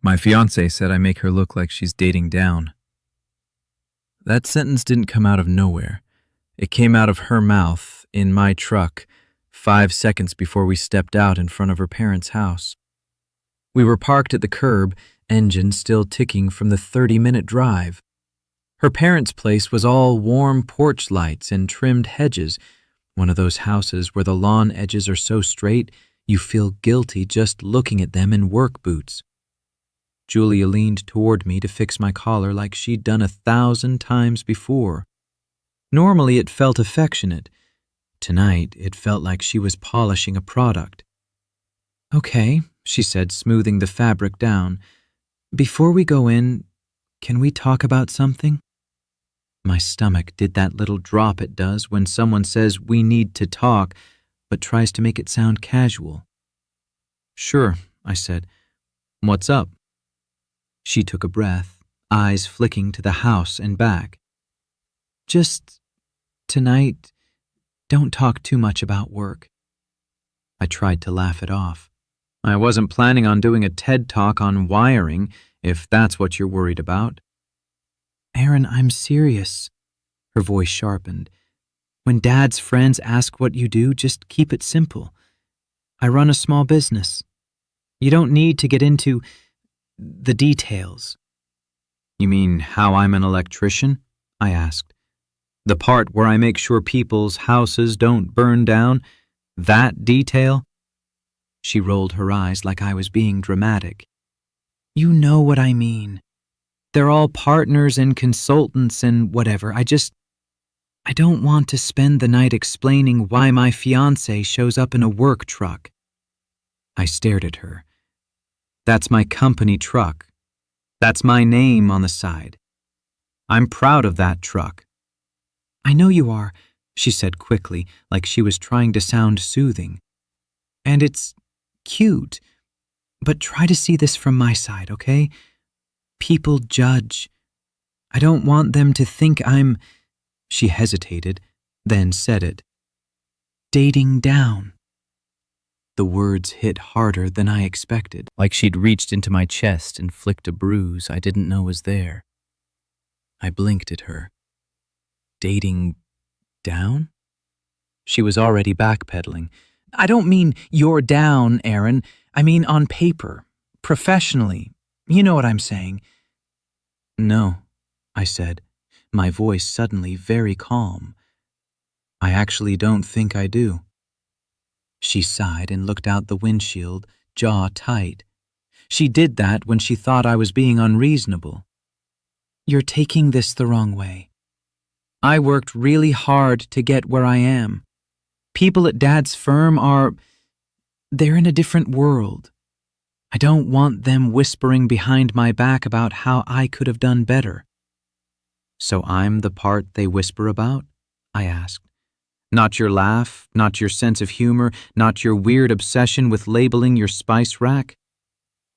My fiancé said I make her look like she's dating down. That sentence didn't come out of nowhere. It came out of her mouth, in my truck, 5 seconds before we stepped out in front of her parents' house. We were parked at the curb, engine still ticking from the 30-minute drive. Her parents' place was all warm porch lights and trimmed hedges, one of those houses where the lawn edges are so straight you feel guilty just looking at them in work boots. Julia leaned toward me to fix my collar like she'd done 1,000 times before. Normally it felt affectionate. Tonight it felt like she was polishing a product. "Okay," she said, smoothing the fabric down. "Before we go in, can we talk about something?" My stomach did that little drop it does when someone says we need to talk, but tries to make it sound casual. "Sure," I said. "What's up?" She took a breath, eyes flicking to the house and back. "Just tonight, don't talk too much about work." I tried to laugh it off. I wasn't planning on doing a TED Talk on wiring, if that's what you're worried about. "Aaron, I'm serious." Her voice sharpened. "When Dad's friends ask what you do, just keep it simple. I run a small business. You don't need to get into the details." "You mean how I'm an electrician?" I asked. "The part where I make sure people's houses don't burn down? That detail?" She rolled her eyes like I was being dramatic. "You know what I mean. They're all partners and consultants and whatever. I don't want to spend the night explaining why my fiancé shows up in a work truck." I stared at her. "That's my company truck. That's my name on the side. I'm proud of that truck." "I know you are," she said quickly, like she was trying to sound soothing. "And it's cute. But try to see this from my side, okay? People judge. I don't want them to think I'm—" She hesitated, then said it. "Dating down." The words hit harder than I expected, like she'd reached into my chest and flicked a bruise I didn't know was there. I blinked at her. Dating down? She was already backpedaling. "I don't mean you're down, Aaron. I mean on paper, professionally. You know what I'm saying." "No," I said, my voice suddenly very calm. "I actually don't think I do." She sighed and looked out the windshield, jaw tight. She did that when she thought I was being unreasonable. "You're taking this the wrong way. I worked really hard to get where I am. People at Dad's firm they're in a different world. I don't want them whispering behind my back about how I could have done better." "So I'm the part they whisper about?" I asked. "Not your laugh, not your sense of humor, not your weird obsession with labeling your spice rack?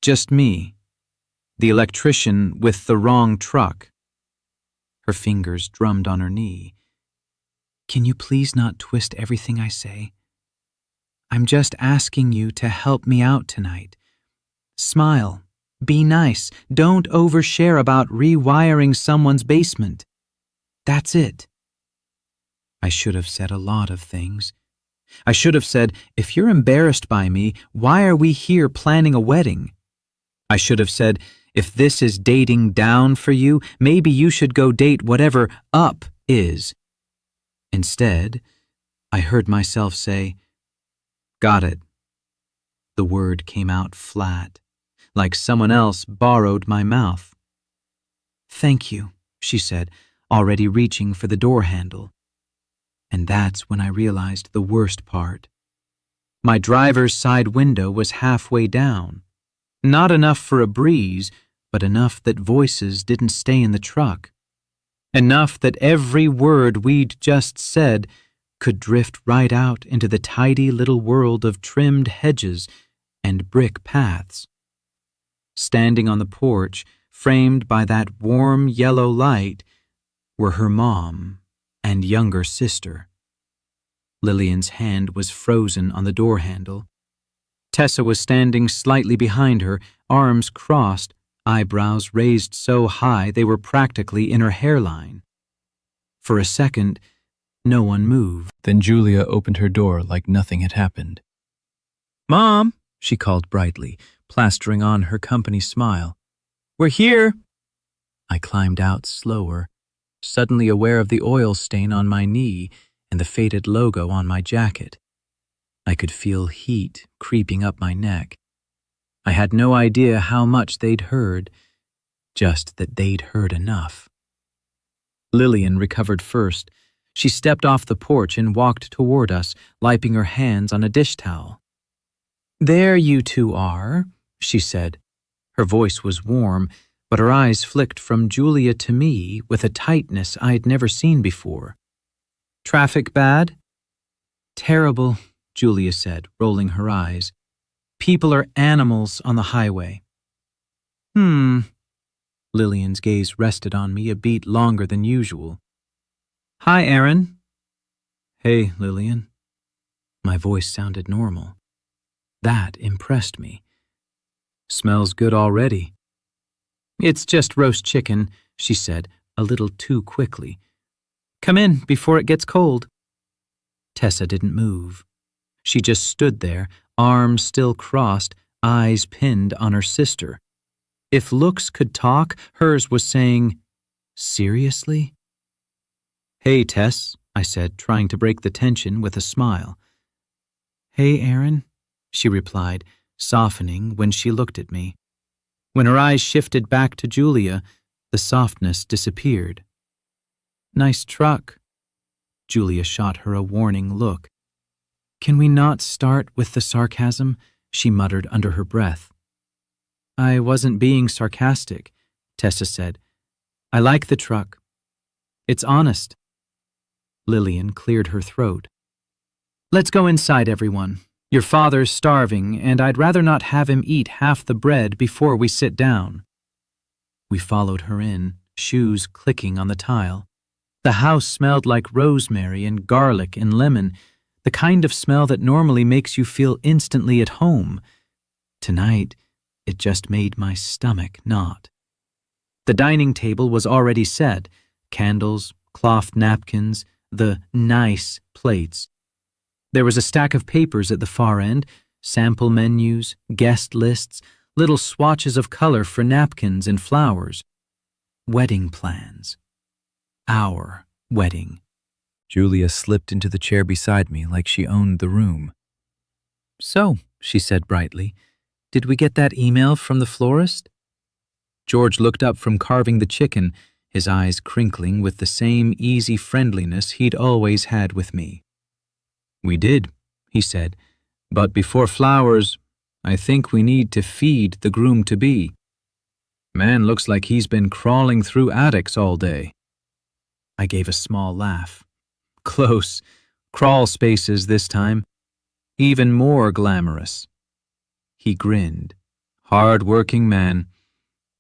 Just me, the electrician with the wrong truck." Her fingers drummed on her knee. "Can you please not twist everything I say? I'm just asking you to help me out tonight. Smile. Be nice. Don't overshare about rewiring someone's basement. That's it." I should have said a lot of things. I should have said, "If you're embarrassed by me, why are we here planning a wedding?" I should have said, "If this is dating down for you, maybe you should go date whatever up is." Instead, I heard myself say, "Got it." The word came out flat, like someone else borrowed my mouth. "Thank you," she said, already reaching for the door handle. And that's when I realized the worst part. My driver's side window was halfway down. Not enough for a breeze, but enough that voices didn't stay in the truck. Enough that every word we'd just said could drift right out into the tidy little world of trimmed hedges and brick paths. Standing on the porch, framed by that warm yellow light, were her mom and younger sister. Lillian's hand was frozen on the door handle. Tessa was standing slightly behind her, arms crossed, eyebrows raised so high they were practically in her hairline. For a second, no one moved. Then Julia opened her door like nothing had happened. "Mom," she called brightly, plastering on her company smile. "We're here." I climbed out slower, suddenly aware of the oil stain on my knee and the faded logo on my jacket. I could feel heat creeping up my neck. I had no idea how much they'd heard, just that they'd heard enough. Lillian recovered first. She stepped off the porch and walked toward us, wiping her hands on a dish towel. "There you two are," she said. Her voice was warm, but her eyes flicked from Julia to me with a tightness I'd never seen before. "Traffic bad?" "Terrible," Julia said, rolling her eyes. "People are animals on the highway." Lillian's gaze rested on me a beat longer than usual. "Hi, Aaron." "Hey, Lillian." My voice sounded normal. That impressed me. "Smells good already." "It's just roast chicken," she said, a little too quickly. "Come in before it gets cold." Tessa didn't move. She just stood there, arms still crossed, eyes pinned on her sister. If looks could talk, hers was saying, "Seriously?" "Hey, Tess," I said, trying to break the tension with a smile. "Hey, Aaron," she replied, softening when she looked at me. When her eyes shifted back to Julia, the softness disappeared. "Nice truck." Julia shot her a warning look. "Can we not start with the sarcasm?" she muttered under her breath. "I wasn't being sarcastic," Tessa said. "I like the truck. It's honest." Lillian cleared her throat. "Let's go inside, everyone. Your father's starving, and I'd rather not have him eat half the bread before we sit down." We followed her in, shoes clicking on the tile. The house smelled like rosemary and garlic and lemon, the kind of smell that normally makes you feel instantly at home. Tonight, it just made my stomach knot. The dining table was already set, candles, cloth napkins, the nice plates. There was a stack of papers at the far end, sample menus, guest lists, little swatches of color for napkins and flowers. Wedding plans. Our wedding. Julia slipped into the chair beside me like she owned the room. "So," she said brightly, "did we get that email from the florist?" George looked up from carving the chicken, his eyes crinkling with the same easy friendliness he'd always had with me. "We did," he said, "but before flowers, I think we need to feed the groom-to-be. Man looks like he's been crawling through attics all day." I gave a small laugh. "Close. Crawl spaces this time. Even more glamorous." He grinned. "Hard-working man.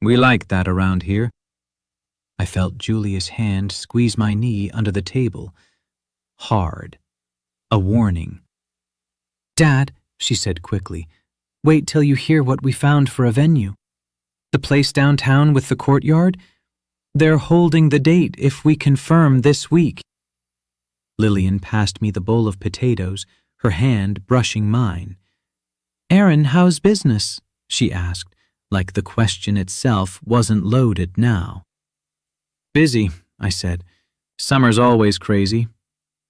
We like that around here." I felt Julia's hand squeeze my knee under the table. Hard. A warning. "Dad," she said quickly, "wait till you hear what we found for a venue. The place downtown with the courtyard? They're holding the date if we confirm this week." Lillian passed me the bowl of potatoes, her hand brushing mine. "Aaron, how's business?" she asked, like the question itself wasn't loaded now. "Busy," I said. "Summer's always crazy.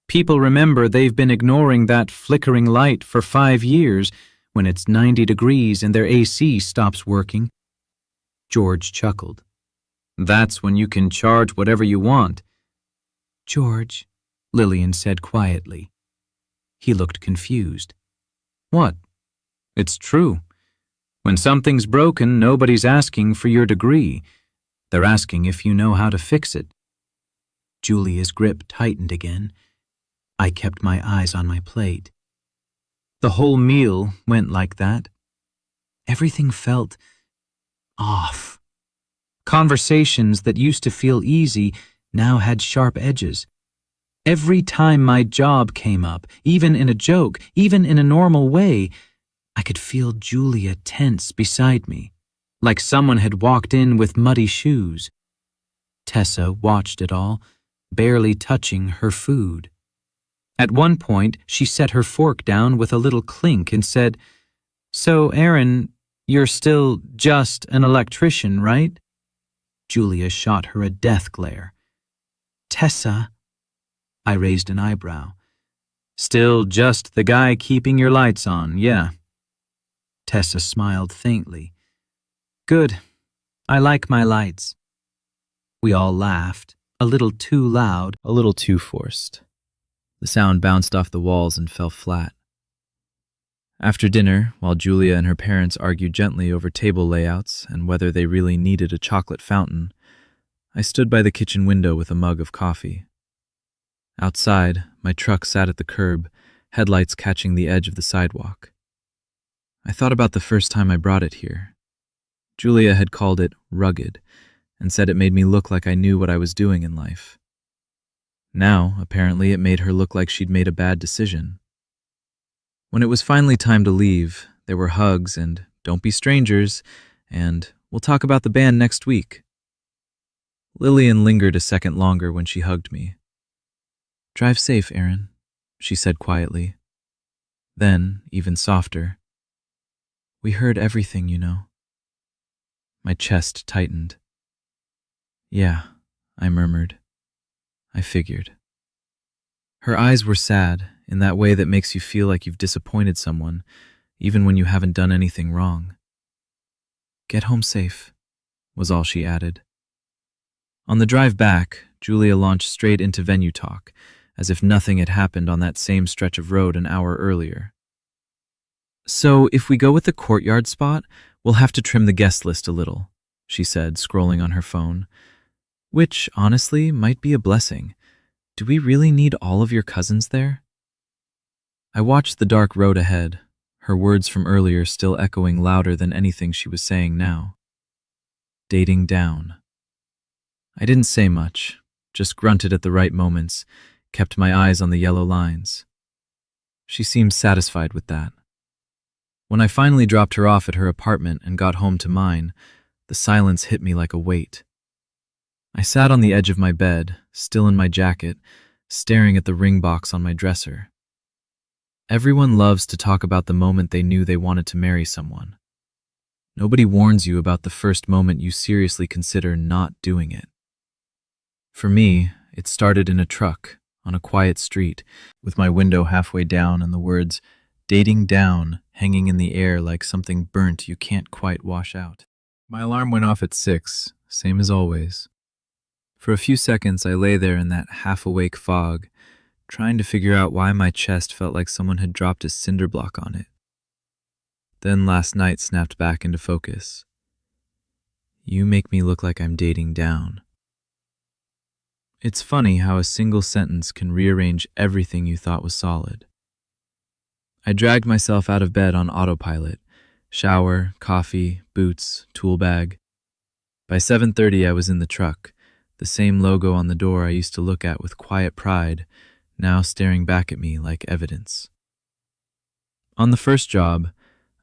People remember they've been ignoring that flickering light for 5 years when it's 90 degrees and their AC stops working." George chuckled. "That's when you can charge whatever you want." "George," Lillian said quietly. He looked confused. "What?" "It's true. When something's broken, nobody's asking for your degree. They're asking if you know how to fix it." Julia's grip tightened again. I kept my eyes on my plate. The whole meal went like that. Everything felt off. Conversations that used to feel easy now had sharp edges. Every time my job came up, even in a joke, even in a normal way, I could feel Julia tense beside me, like someone had walked in with muddy shoes. Tessa watched it all, barely touching her food. At one point, she set her fork down with a little clink and said, "So, Aaron, you're still just an electrician, right?" Julia shot her a death glare. "Tessa," I raised an eyebrow. "Still just the guy keeping your lights on, yeah." Tessa smiled faintly. "Good. I like my lights." We all laughed, a little too loud, A little too forced. The sound bounced off the walls and fell flat. After dinner, while Julia and her parents argued gently over table layouts and whether they really needed a chocolate fountain, I stood by the kitchen window with a mug of coffee. Outside, my truck sat at the curb, headlights catching the edge of the sidewalk. I thought about the first time I brought it here. Julia had called it rugged and said it made me look like I knew what I was doing in life. Now, apparently, it made her look like she'd made a bad decision. When it was finally time to leave, there were hugs and "don't be strangers" and "we'll talk about the band next week." Lillian lingered a second longer when she hugged me. "Drive safe, Aaron," she said quietly. Then, even softer, "We heard everything, you know." My chest tightened. "Yeah," I murmured. I figured. Her eyes were sad, in that way that makes you feel like you've disappointed someone, even when you haven't done anything wrong. "Get home safe," was all she added. On the drive back, Julia launched straight into venue talk, as if nothing had happened on that same stretch of road an hour earlier. "So, if we go with the courtyard spot, we'll have to trim the guest list a little," she said, scrolling on her phone. "Which, honestly, might be a blessing. Do we really need all of your cousins there?" I watched the dark road ahead, her words from earlier still echoing louder than anything she was saying now. Dating down. I didn't say much, just grunted at the right moments, kept my eyes on the yellow lines. She seemed satisfied with that. When I finally dropped her off at her apartment and got home to mine, the silence hit me like a weight. I sat on the edge of my bed, still in my jacket, staring at the ring box on my dresser. Everyone loves to talk about the moment they knew they wanted to marry someone. Nobody warns you about the first moment you seriously consider not doing it. For me, it started in a truck, on a quiet street, with my window halfway down and the words, "dating down," hanging in the air like something burnt you can't quite wash out. My alarm went off at 6, same as always. For a few seconds, I lay there in that half-awake fog, trying to figure out why my chest felt like someone had dropped a cinder block on it. Then last night snapped back into focus. "You make me look like I'm dating down." It's funny how a single sentence can rearrange everything you thought was solid. I dragged myself out of bed on autopilot. Shower, coffee, boots, tool bag. By 7:30 I was in the truck, the same logo on the door I used to look at with quiet pride, now staring back at me like evidence. On the first job,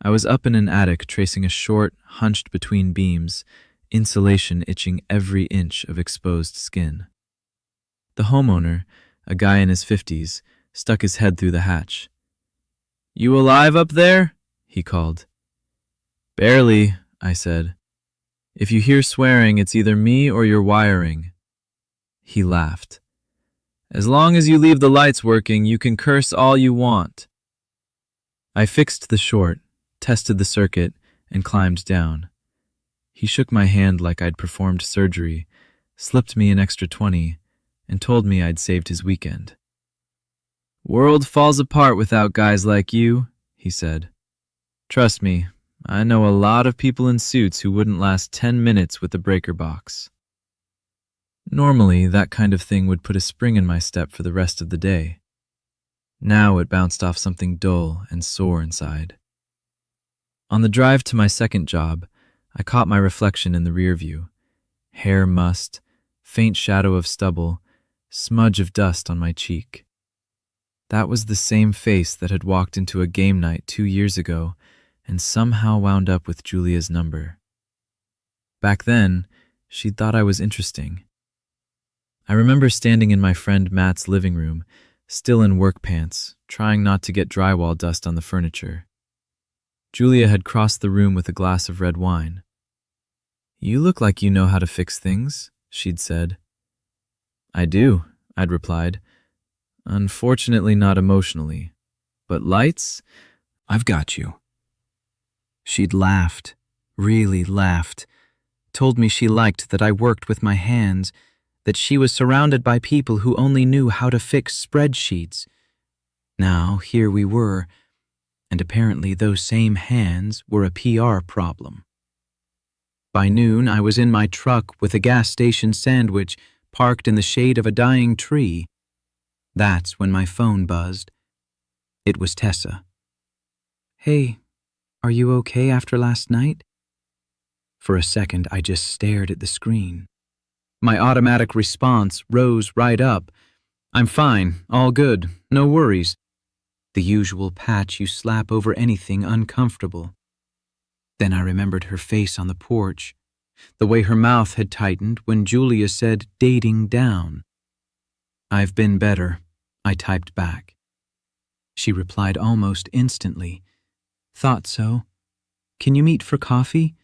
I was up in an attic tracing a short, hunched between beams, insulation itching every inch of exposed skin. The homeowner, a guy in his 50s, stuck his head through the hatch. "You alive up there?" he called. "Barely," I said. "If you hear swearing, it's either me or your wiring." He laughed. "As long as you leave the lights working, you can curse all you want." I fixed the short, tested the circuit, and climbed down. He shook my hand like I'd performed surgery, slipped me an extra 20, and told me I'd saved his weekend. "World falls apart without guys like you," he said. "Trust me, I know a lot of people in suits who wouldn't last 10 minutes with the breaker box." Normally, that kind of thing would put a spring in my step for the rest of the day. Now it bounced off something dull and sore inside. On the drive to my second job, I caught my reflection in the rear view. Hair mussed, faint shadow of stubble, smudge of dust on my cheek. That was the same face that had walked into a game night 2 years ago and somehow wound up with Julia's number. Back then, she'd thought I was interesting. I remember standing in my friend Matt's living room, still in work pants, trying not to get drywall dust on the furniture. Julia had crossed the room with a glass of red wine. "You look like you know how to fix things," she'd said. "I do," I'd replied. "Unfortunately not emotionally. But lights? I've got you." She'd laughed, really laughed, told me she liked that I worked with my hands, that she was surrounded by people who only knew how to fix spreadsheets. Now, here we were, and apparently those same hands were a PR problem. By noon, I was in my truck with a gas station sandwich parked in the shade of a dying tree. That's when my phone buzzed. It was Tessa. "Hey, are you okay after last night?" For a second, I just stared at the screen. My automatic response rose right up. "I'm fine, all good, no worries." The usual patch you slap over anything uncomfortable. Then I remembered her face on the porch, the way her mouth had tightened when Julia said dating down. "I've been better," I typed back. She replied almost instantly. "Thought so. Can you meet for coffee?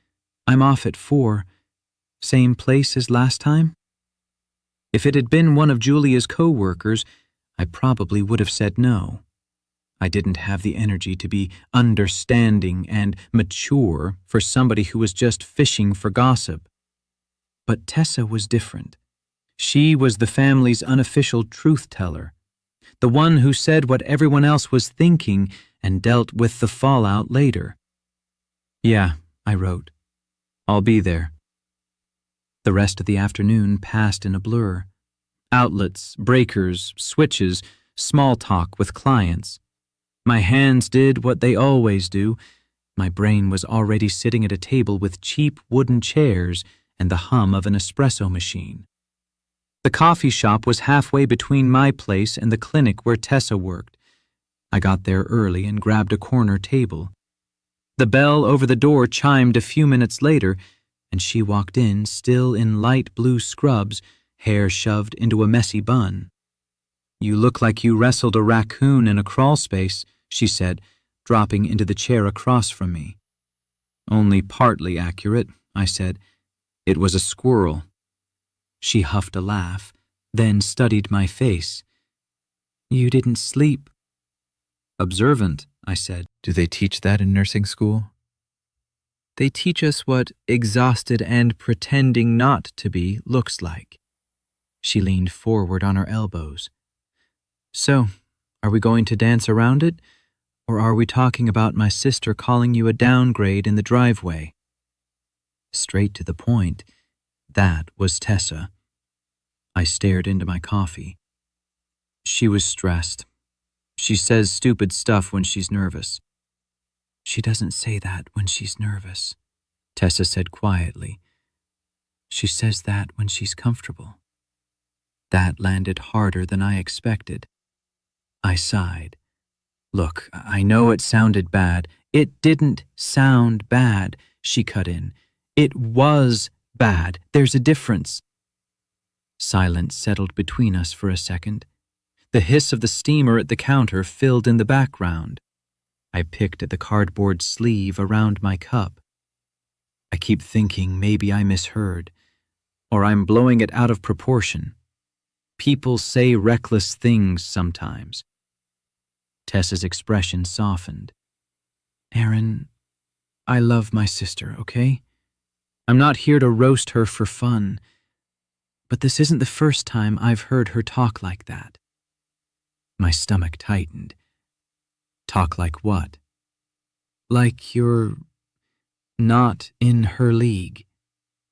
I'm off at 4. Same place as last time?" If it had been one of Julia's co-workers, I probably would have said no. I didn't have the energy to be understanding and mature for somebody who was just fishing for gossip. But Tessa was different. She was the family's unofficial truth-teller, the one who said what everyone else was thinking and dealt with the fallout later. "Yeah," I wrote. "I'll be there." The rest of the afternoon passed in a blur. Outlets, breakers, switches, small talk with clients. My hands did what they always do. My brain was already sitting at a table with cheap wooden chairs and the hum of an espresso machine. The coffee shop was halfway between my place and the clinic where Tessa worked. I got there early and grabbed a corner table. The bell over the door chimed a few minutes later, and she walked in still in light blue scrubs, hair shoved into a messy bun. "You look like you wrestled a raccoon in a crawl space," she said, dropping into the chair across from me. "Only partly accurate," I said. "It was a squirrel." She huffed a laugh, then studied my face. "You didn't sleep." "Observant," I said. "Do they teach that in nursing school?" "They teach us what exhausted and pretending not to be looks like." She leaned forward on her elbows. "So, are we going to dance around it? Or are we talking about my sister calling you a downgrade in the driveway?" Straight to the point, that was Tessa. I stared into my coffee. She was stressed. She says stupid stuff when she's nervous. "She doesn't say that when she's nervous," Tessa said quietly. "She says that when she's comfortable." That landed harder than I expected. I sighed. "Look, I know it sounded bad." "It didn't sound bad," she cut in. "It was bad. There's a difference." Silence settled between us for a second. The hiss of the steamer at the counter filled in the background. I picked at the cardboard sleeve around my cup. I keep thinking maybe I misheard, or I'm blowing it out of proportion. People say reckless things sometimes. Tessa's expression softened. "Aaron, I love my sister, okay? I'm not here to roast her for fun, but this isn't the first time I've heard her talk like that." My stomach tightened. "Talk like what?" "Like you're not in her league,"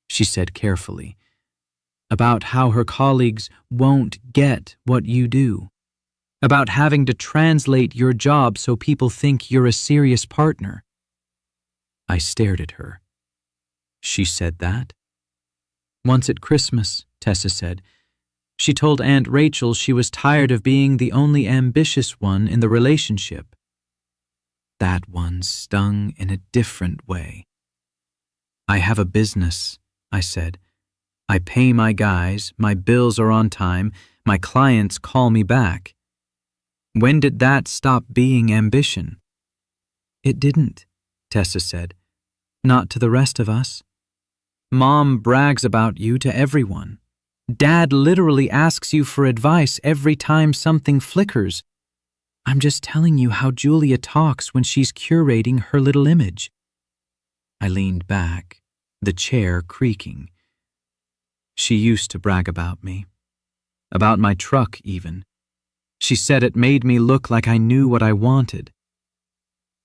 she said carefully. "About how her colleagues won't get what you do. About having to translate your job so people think you're a serious partner." I stared at her. "She said that?" "Once at Christmas," Tessa said. "She told Aunt Rachel she was tired of being the only ambitious one in the relationship." That one stung in a different way. I have a business, I said. I pay my guys, my bills are on time, my clients call me back. When did that stop being ambition? It didn't, Tessa said. Not to the rest of us. Mom brags about you to everyone. Dad literally asks you for advice every time something flickers. I'm just telling you how Julia talks when she's curating her little image. I leaned back, the chair creaking. She used to brag about me. About my truck, even. She said it made me look like I knew what I wanted.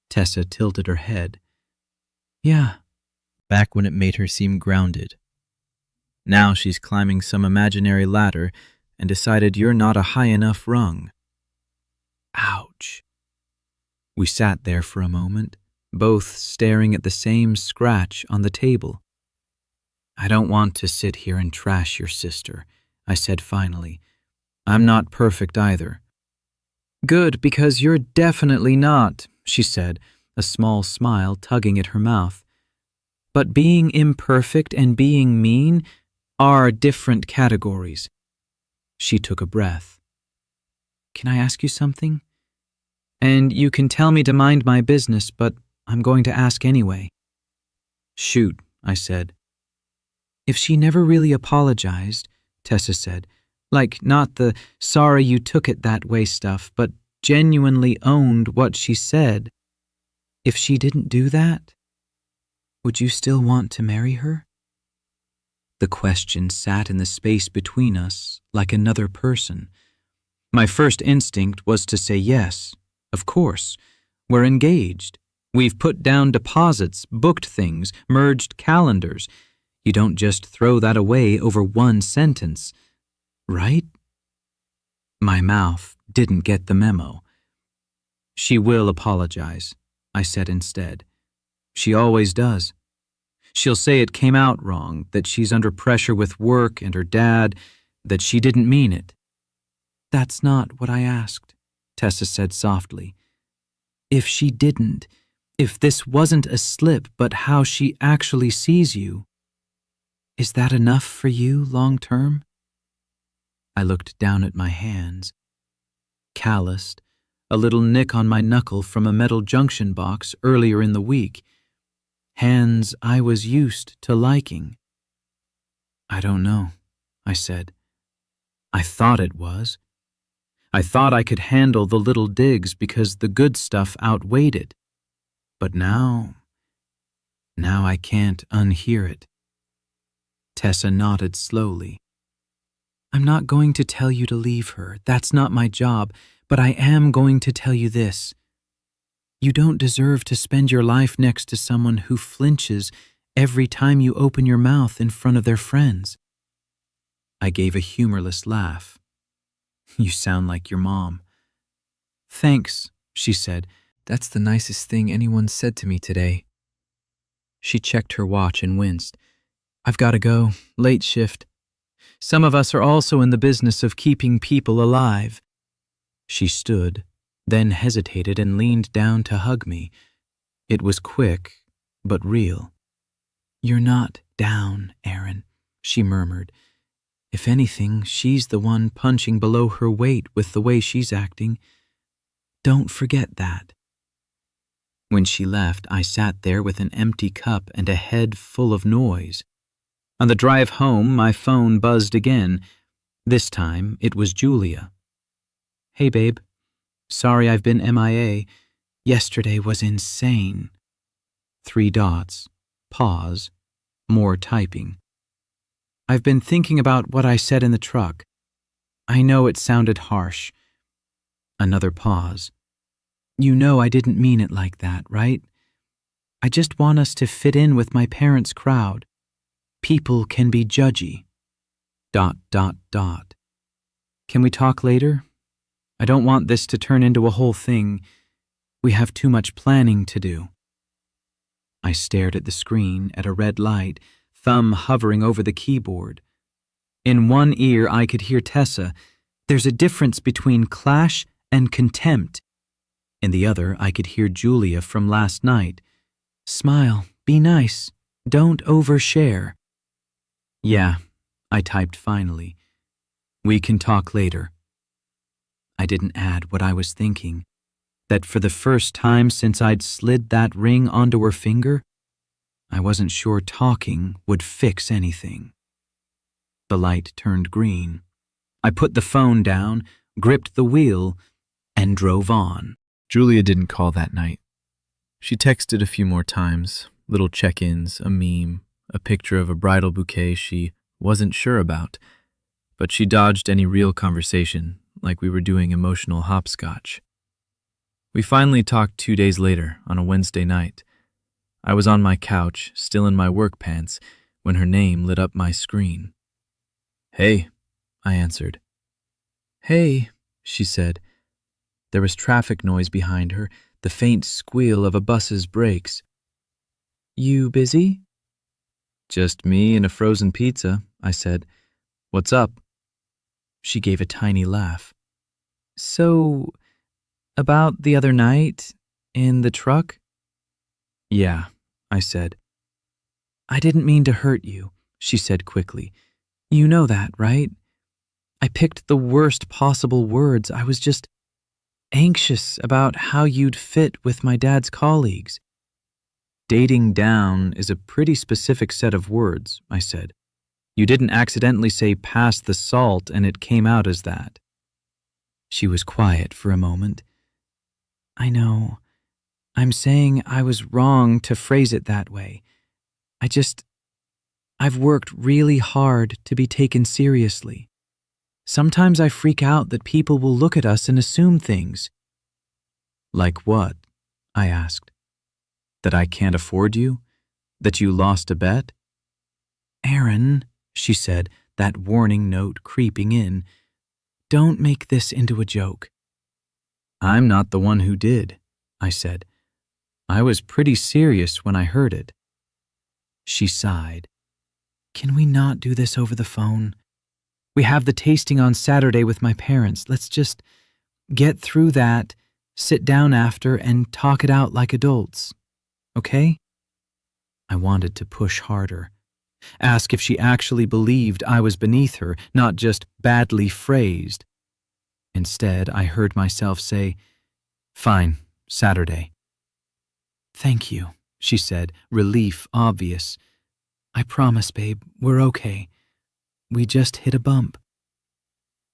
Tessa tilted her head. Yeah. Back when it made her seem grounded. Now she's climbing some imaginary ladder and decided you're not a high enough rung. Ouch. We sat there for a moment, both staring at the same scratch on the table. I don't want to sit here and trash your sister, I said finally. I'm not perfect either. Good, because you're definitely not, she said, a small smile tugging at her mouth. But being imperfect and being mean are different categories. She took a breath. Can I ask you something? And you can tell me to mind my business, but I'm going to ask anyway. Shoot, I said. If she never really apologized, Tessa said, like not the sorry you took it that way stuff, but genuinely owned what she said. If she didn't do that, would you still want to marry her? The question sat in the space between us like another person. My first instinct was to say yes, of course. We're engaged. We've put down deposits, booked things, merged calendars. You don't just throw that away over one sentence, right? My mouth didn't get the memo. She will apologize, I said instead. She always does. She'll say it came out wrong, that she's under pressure with work and her dad, that she didn't mean it. That's not what I asked, Tessa said softly. If she didn't, if this wasn't a slip but how she actually sees you, is that enough for you long term? I looked down at my hands. Calloused, a little nick on my knuckle from a metal junction box earlier in the week. Hands I was used to liking. I don't know, I said. I thought it was. I thought I could handle the little digs because the good stuff outweighed it. But now I can't unhear it. Tessa nodded slowly. I'm not going to tell you to leave her. That's not my job, but I am going to tell you this. You don't deserve to spend your life next to someone who flinches every time you open your mouth in front of their friends. I gave a humorless laugh. You sound like your mom. Thanks, she said. That's the nicest thing anyone said to me today. She checked her watch and winced. I've got to go. Late shift. Some of us are also in the business of keeping people alive. She stood, then hesitated and leaned down to hug me. It was quick, but real. You're not down, Aaron, she murmured. If anything, she's the one punching below her weight with the way she's acting. Don't forget that. When she left, I sat there with an empty cup and a head full of noise. On the drive home, my phone buzzed again. This time, it was Julia. Hey, babe. Sorry I've been MIA. Yesterday was insane. 3 dots. Pause. More typing. I've been thinking about what I said in the truck. I know it sounded harsh. Another pause. You know I didn't mean it like that, right? I just want us to fit in with my parents' crowd. People can be judgy. ... Can we talk later? I don't want this to turn into a whole thing. We have too much planning to do. I stared at the screen at a red light, thumb hovering over the keyboard. In one ear I could hear Tessa. There's a difference between clash and contempt. In the other, I could hear Julia from last night. "Smile, be nice, don't overshare." "Yeah," I typed finally. "We can talk later." I didn't add what I was thinking, that for the first time since I'd slid that ring onto her finger, I wasn't sure talking would fix anything. The light turned green. I put the phone down, gripped the wheel, and drove on. Julia didn't call that night. She texted a few more times, little check-ins, a meme, a picture of a bridal bouquet she wasn't sure about, but she dodged any real conversation, like we were doing emotional hopscotch. We finally talked 2 days later, on a Wednesday night. I was on my couch, still in my work pants, when her name lit up my screen. "Hey," I answered. "Hey," she said. There was traffic noise behind her, the faint squeal of a bus's brakes. "You busy?" "Just me and a frozen pizza," I said. "What's up?" She gave a tiny laugh. "So, about the other night, in the truck?" "Yeah," I said. "I didn't mean to hurt you," she said quickly. "You know that, right? I picked the worst possible words. I was just anxious about how you'd fit with my dad's colleagues." "Dating down is a pretty specific set of words," I said. "You didn't accidentally say pass the salt and it came out as that." She was quiet for a moment. "I know. I'm saying I was wrong to phrase it that way. I've worked really hard to be taken seriously. Sometimes I freak out that people will look at us and assume things." "Like what?" I asked. "That I can't afford you? That you lost a bet?" "Aaron," she said, that warning note creeping in, "don't make this into a joke." "I'm not the one who did," I said. "I was pretty serious when I heard it." She sighed. "Can we not do this over the phone? We have the tasting on Saturday with my parents. Let's just get through that, sit down after, and talk it out like adults. Okay?" I wanted to push harder. Ask if she actually believed I was beneath her, not just badly phrased. Instead, I heard myself say, "Fine, Saturday." "Thank you," she said, relief obvious. "I promise, babe, we're okay. We just hit a bump."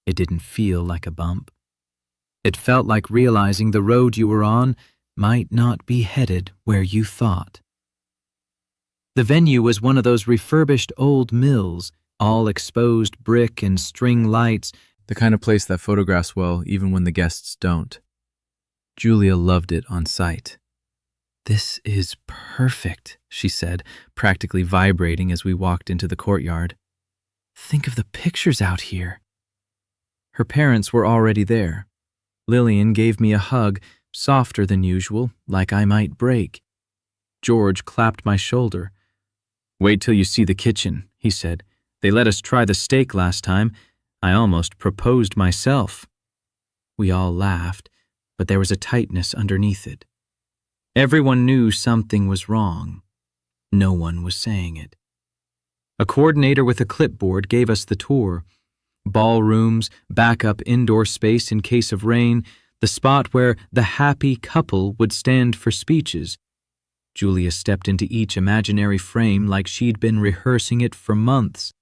It didn't feel like a bump. It felt like realizing the road you were on might not be headed where you thought. The venue was one of those refurbished old mills, all exposed brick and string lights, The kind of place that photographs well even when the guests don't. Julia loved it on sight. "This is perfect," she said, practically vibrating as we walked into the courtyard. "Think of the pictures out here." Her parents were already there. Lillian gave me a hug, softer than usual, like I might break. George clapped my shoulder. "Wait till you see the kitchen," he said. "They let us try the steak last time. I almost proposed myself." We all laughed, but there was a tightness underneath it. Everyone knew something was wrong. No one was saying it. A coordinator with a clipboard gave us the tour. Ballrooms, backup indoor space in case of rain, the spot where the happy couple would stand for speeches. Julia stepped into each imaginary frame like she'd been rehearsing it for months.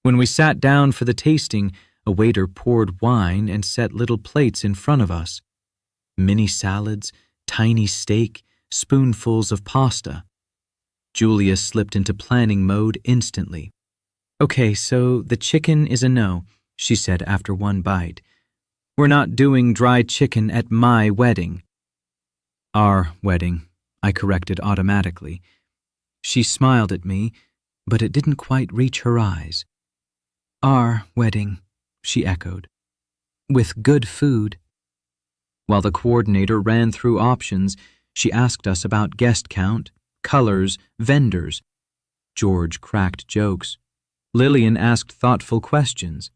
When we sat down for the tasting, a waiter poured wine and set little plates in front of us. Mini salads, tiny steak, spoonfuls of pasta. Julia slipped into planning mode instantly. "Okay, so the chicken is a no," she said after one bite. "We're not doing dry chicken at my wedding." "Our wedding," I corrected automatically. She smiled at me, but it didn't quite reach her eyes. "Our wedding," she echoed. "With good food." While the coordinator ran through options, she asked us about guest count, colors, vendors. George cracked jokes. Lillian asked thoughtful questions.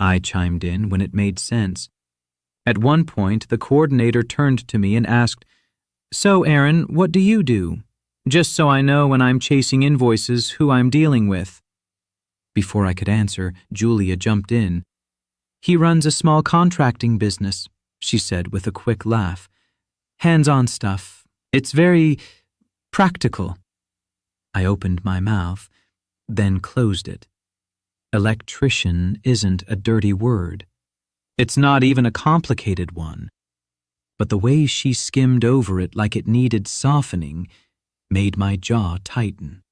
I chimed in when it made sense. At one point, the coordinator turned to me and asked, "So, Aaron, what do you do? Just so I know when I'm chasing invoices who I'm dealing with." Before I could answer, Julia jumped in. "He runs a small contracting business," she said with a quick laugh. "Hands-on stuff. It's very practical." I opened my mouth, then closed it. Electrician isn't a dirty word. It's not even a complicated one. But the way she skimmed over it like it needed softening made my jaw tighten.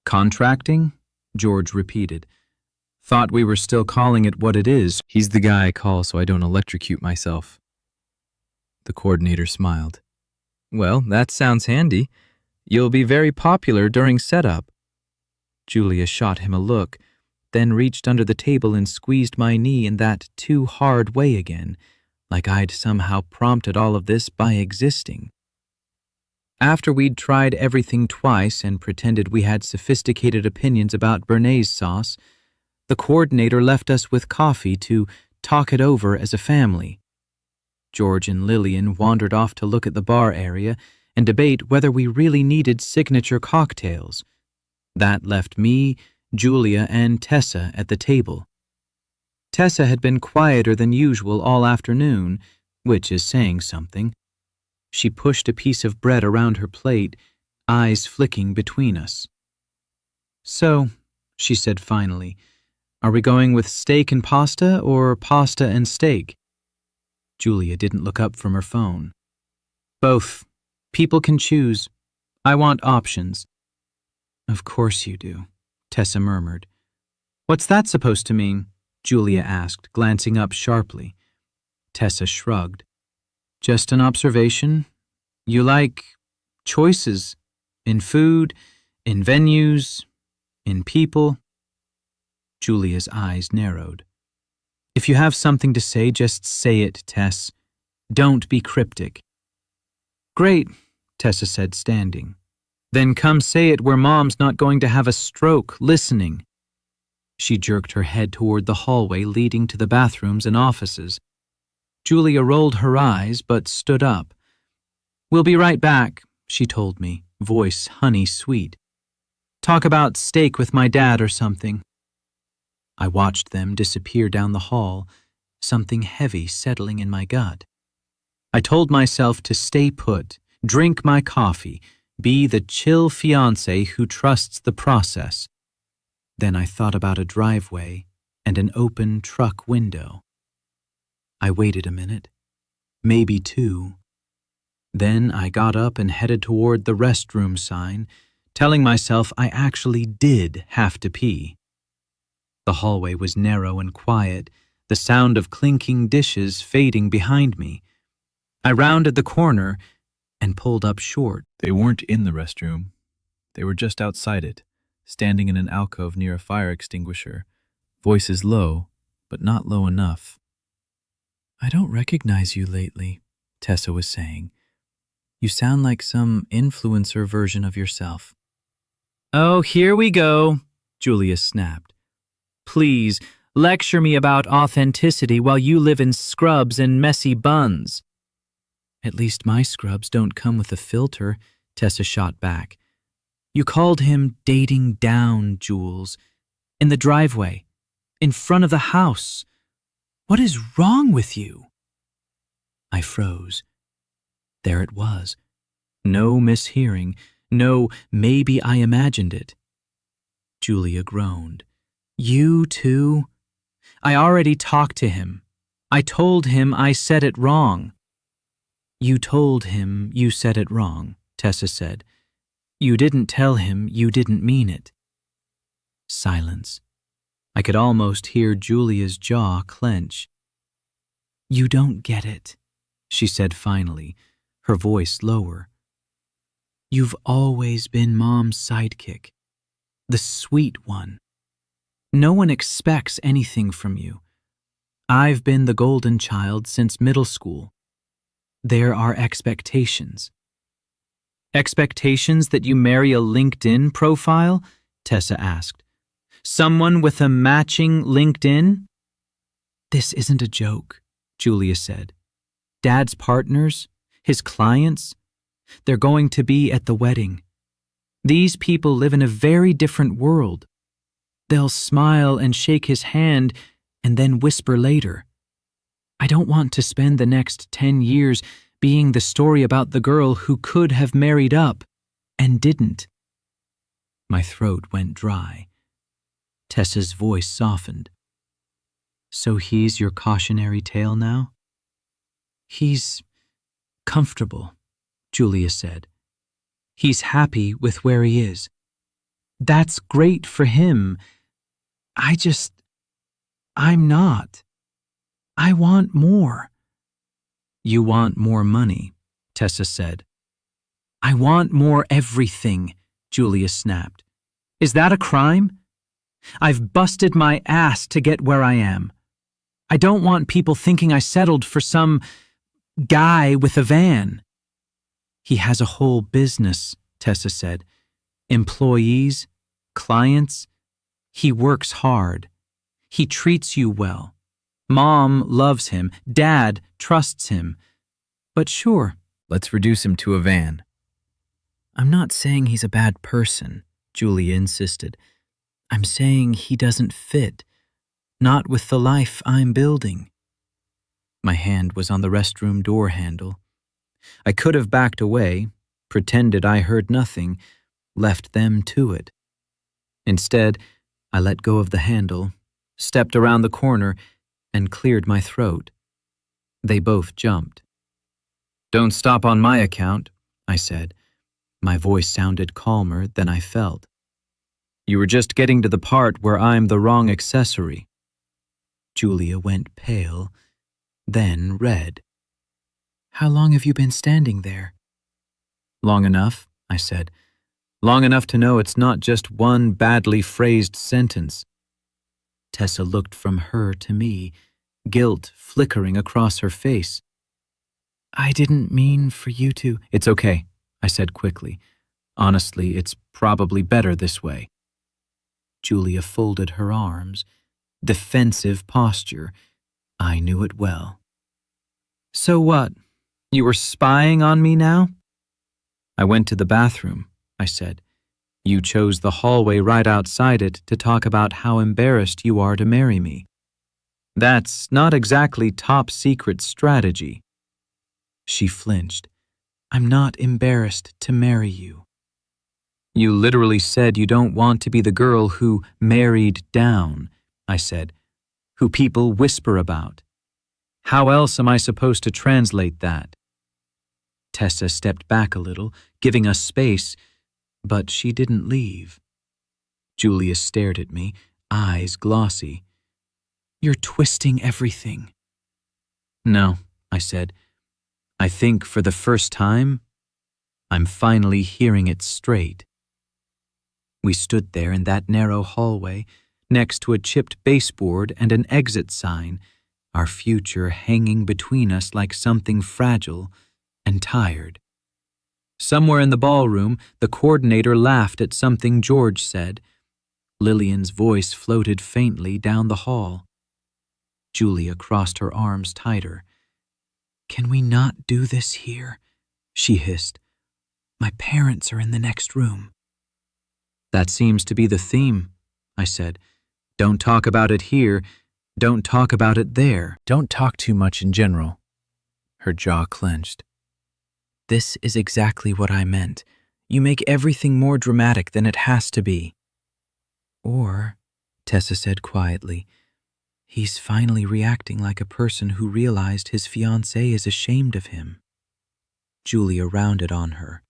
"Contracting?" George repeated. "Thought we were still calling it what it is." He's the guy I call so I don't electrocute myself. The coordinator smiled. "Well, that sounds handy. You'll be very popular during setup." Julia shot him a look, then reached under the table and squeezed my knee in that too hard way again, like I'd somehow prompted all of this by existing. After we'd tried everything twice and pretended we had sophisticated opinions about béarnaise sauce, the coordinator left us with coffee to talk it over as a family. George and Lillian wandered off to look at the bar area and debate whether we really needed signature cocktails. That left me, Julia, and Tessa at the table. Tessa had been quieter than usual all afternoon, which is saying something. She pushed a piece of bread around her plate, eyes flicking between us. "So," she said finally, "are we going with steak and pasta or pasta and steak?" Julia didn't look up from her phone. "Both. People can choose. I want options." "Of course you do," Tessa murmured. "What's that supposed to mean?" Julia asked, glancing up sharply. Tessa shrugged. "Just an observation. You like choices in food, in venues, in people." Julia's eyes narrowed. "If you have something to say, just say it, Tess. Don't be cryptic." "Great," Tessa said, standing. "Then come say it where Mom's not going to have a stroke listening." She jerked her head toward the hallway leading to the bathrooms and offices. Julia rolled her eyes but stood up. "We'll be right back," she told me, voice honey sweet. "Talk about steak with my dad or something." I watched them disappear down the hall, something heavy settling in my gut. I told myself to stay put, drink my coffee, be the chill fiancé who trusts the process. Then I thought about a driveway and an open truck window. I waited a minute, maybe two. Then I got up and headed toward the restroom sign, telling myself I actually did have to pee. The hallway was narrow and quiet, the sound of clinking dishes fading behind me. I rounded the corner and pulled up short. They weren't in the restroom. They were just outside it, standing in an alcove near a fire extinguisher, voices low, but not low enough. "I don't recognize you lately," Tessa was saying. "You sound like some influencer version of yourself." "Oh, here we go," Julia snapped. "Please, lecture me about authenticity while you live in scrubs and messy buns." "At least my scrubs don't come with a filter," Tessa shot back. "You called him dating down, Jules. In the driveway. In front of the house. What is wrong with you?" I froze. There it was. No mishearing. No, maybe I imagined it. Julia groaned. "You too? I already talked to him. I told him I said it wrong." "You told him you said it wrong," Tessa said. "You didn't tell him you didn't mean it." Silence. I could almost hear Julia's jaw clench. "You don't get it," she said finally, her voice lower. "You've always been Mom's sidekick, the sweet one. No one expects anything from you. I've been the golden child since middle school. There are expectations." "Expectations that you marry a LinkedIn profile?" Tessa asked. "Someone with a matching LinkedIn?" "This isn't a joke," Julia said. Dad's partners, his clients, they're going to be at the wedding. These people live in a very different world. They'll smile and shake his hand and then whisper later. I don't want to spend the next 10 years being the story about the girl who could have married up and didn't. My throat went dry. Tessa's voice softened. So he's your cautionary tale now? He's comfortable, Julia said. He's happy with where he is. That's great for him. I'm not. I want more. You want more money, Tessa said. I want more everything, Julia snapped. Is that a crime? I've busted my ass to get where I am. I don't want people thinking I settled for some guy with a van. He has a whole business, Tessa said. Employees, clients. He works hard. He treats you well. Mom loves him. Dad trusts him. But sure. Let's reduce him to a van. I'm not saying he's a bad person, Julia insisted. I'm saying he doesn't fit. Not with the life I'm building. My hand was on the restroom door handle. I could have backed away, pretended I heard nothing, left them to it. Instead, I let go of the handle, stepped around the corner, and cleared my throat. They both jumped. Don't stop on my account, I said. My voice sounded calmer than I felt. You were just getting to the part where I'm the wrong accessory. Julia went pale, then red. How long have you been standing there? Long enough, I said. Long enough to know it's not just one badly phrased sentence. Tessa looked from her to me, guilt flickering across her face. I didn't mean for you to... It's okay, I said quickly. Honestly, it's probably better this way. Julia folded her arms. Defensive posture. I knew it well. So what? You were spying on me now? I went to the bathroom, I said. You chose the hallway right outside it to talk about how embarrassed you are to marry me. That's not exactly top secret strategy. She flinched. I'm not embarrassed to marry you. You literally said you don't want to be the girl who married down, I said, who people whisper about. How else am I supposed to translate that? Tessa stepped back a little, giving us space, but she didn't leave. Julia stared at me, eyes glossy. You're twisting everything. No, I said. I think for the first time, I'm finally hearing it straight. We stood there in that narrow hallway, next to a chipped baseboard and an exit sign, our future hanging between us like something fragile and tired. Somewhere in the ballroom, the coordinator laughed at something George said. Lillian's voice floated faintly down the hall. Julia crossed her arms tighter. Can we not do this here? She hissed. My parents are in the next room. That seems to be the theme, I said. Don't talk about it here. Don't talk about it there. Don't talk too much in general. Her jaw clenched. This is exactly what I meant. You make everything more dramatic than it has to be. Or, Tessa said quietly, he's finally reacting like a person who realized his fiancée is ashamed of him. Julia rounded on her.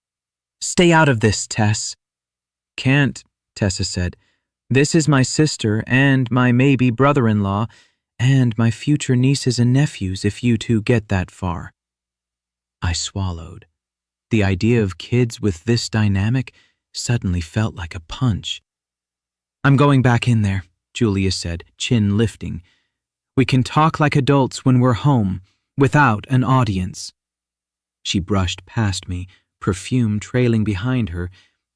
Stay out of this, Tess. Can't, Tessa said. This is my sister and my maybe brother-in-law and my future nieces and nephews if you two get that far. I swallowed. The idea of kids with this dynamic suddenly felt like a punch. I'm going back in there, Julia said, chin lifting. We can talk like adults when we're home, without an audience. She brushed past me, perfume trailing behind her,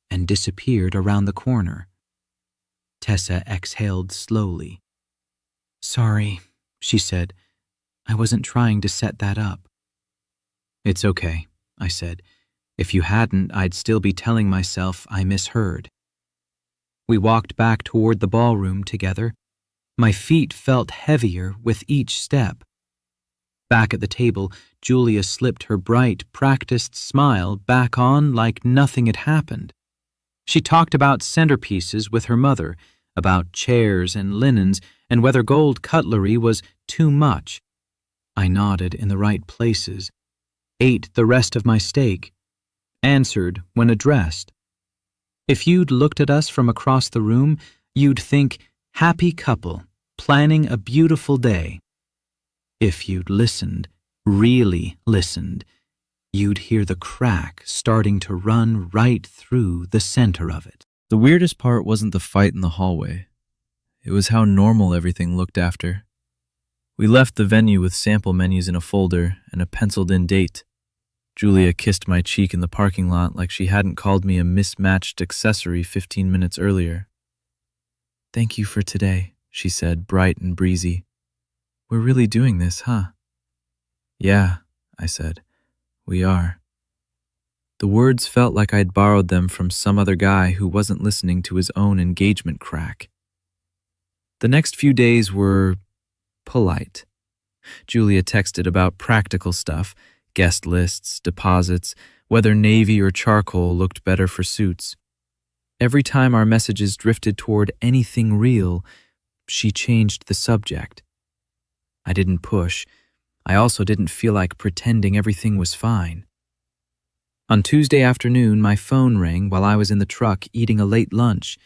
and disappeared around the corner. Tessa exhaled slowly. Sorry, she said. I wasn't trying to set that up. It's okay, I said. If you hadn't, I'd still be telling myself I misheard. We walked back toward the ballroom together. My feet felt heavier with each step. Back at the table, Julia slipped her bright, practiced smile back on like nothing had happened. She talked about centerpieces with her mother, about chairs and linens, and whether gold cutlery was too much. I nodded in the right places, ate the rest of my steak, answered when addressed. If you'd looked at us from across the room, you'd think, happy couple, planning a beautiful day. If you'd listened, really listened, you'd hear the crack starting to run right through the center of it. The weirdest part wasn't the fight in the hallway. It was how normal everything looked after. We left the venue with sample menus in a folder and a penciled-in date. Julia kissed my cheek in the parking lot like she hadn't called me a mismatched accessory 15 minutes earlier. "Thank you for today," she said, bright and breezy. "We're really doing this, huh?" "Yeah," I said. "We are." The words felt like I'd borrowed them from some other guy who wasn't listening to his own engagement crack. The next few days were polite. Julia texted about practical stuff, guest lists, deposits, whether navy or charcoal looked better for suits. Every time our messages drifted toward anything real, she changed the subject. I didn't push. I also didn't feel like pretending everything was fine. On Tuesday afternoon, my phone rang while I was in the truck eating a late lunch.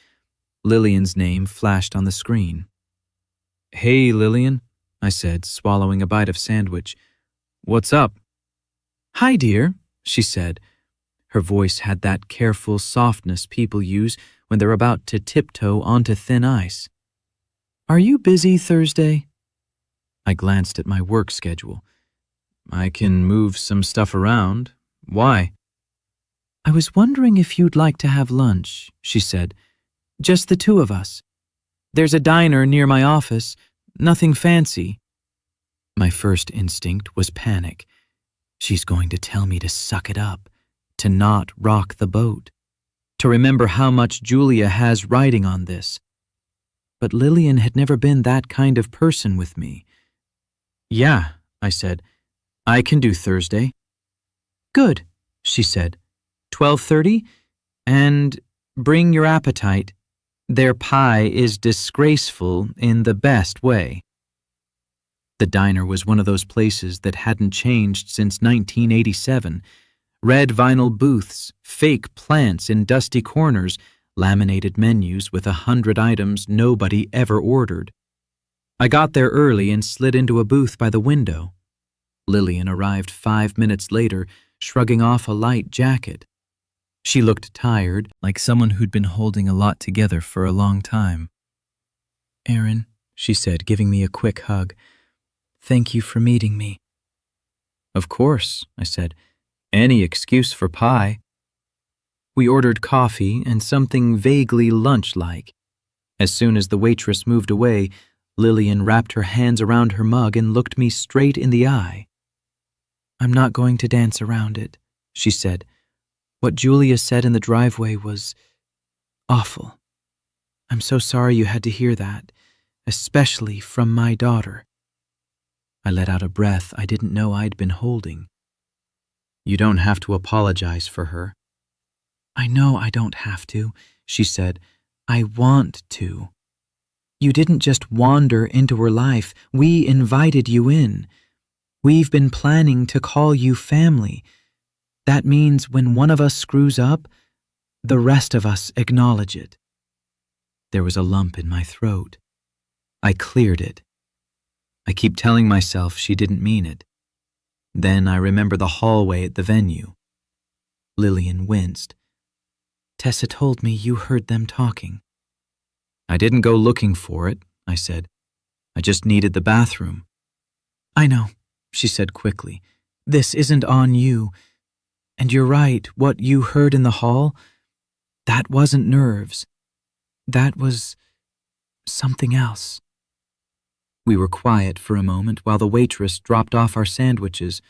Lillian's name flashed on the screen. "Hey, Lillian," I said, swallowing a bite of sandwich. "What's up?" "Hi, dear," she said. Her voice had that careful softness people use when they're about to tiptoe onto thin ice. "Are you busy Thursday?" I glanced at my work schedule. "I can move some stuff around. Why?" "I was wondering if you'd like to have lunch," she said. "Just the two of us. There's a diner near my office, nothing fancy." My first instinct was panic. She's going to tell me to suck it up, to not rock the boat, to remember how much Julia has riding on this. But Lillian had never been that kind of person with me. "Yeah," I said. "I can do Thursday." "Good," she said. 12:30? And bring your appetite. Their pie is disgraceful in the best way." The diner was one of those places that hadn't changed since 1987. Red vinyl booths, fake plants in dusty corners, laminated menus with 100 items nobody ever ordered. I got there early and slid into a booth by the window. Lillian arrived 5 minutes later, shrugging off a light jacket. She looked tired, like someone who'd been holding a lot together for a long time. "Aaron," she said, giving me a quick hug. "Thank you for meeting me." "Of course," I said. "Any excuse for pie." We ordered coffee and something vaguely lunch-like. As soon as the waitress moved away, Lillian wrapped her hands around her mug and looked me straight in the eye. "I'm not going to dance around it," she said. "What Julia said in the driveway was awful. I'm so sorry you had to hear that, especially from my daughter." I let out a breath I didn't know I'd been holding. "You don't have to apologize for her." "I know I don't have to," she said. "I want to. You didn't just wander into her life. We invited you in. We've been planning to call you family. That means when one of us screws up, the rest of us acknowledge it." There was a lump in my throat. I cleared it. I keep telling myself she didn't mean it. Then I remember the hallway at the venue. Lillian winced. "Tessa told me you heard them talking." "I didn't go looking for it," I said. "I just needed the bathroom." "I know," she said quickly. "This isn't on you. And you're right, what you heard in the hall, that wasn't nerves. That was something else." We were quiet for a moment while the waitress dropped off our sandwiches.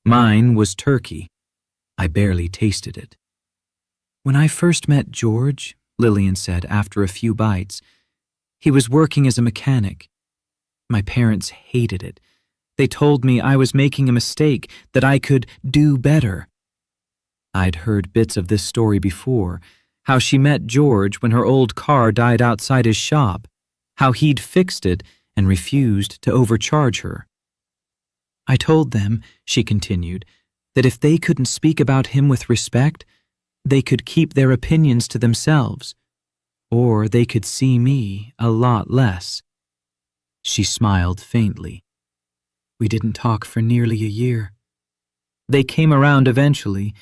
Mine was turkey. I barely tasted it. When I first met George, Lillian said after a few bites, he was working as a mechanic. My parents hated it. They told me I was making a mistake, that I could do better. I'd heard bits of this story before, how she met George when her old car died outside his shop, how he'd fixed it and refused to overcharge her. I told them, she continued, that if they couldn't speak about him with respect, they could keep their opinions to themselves, or they could see me a lot less. She smiled faintly. We didn't talk for nearly a year. They came around eventually,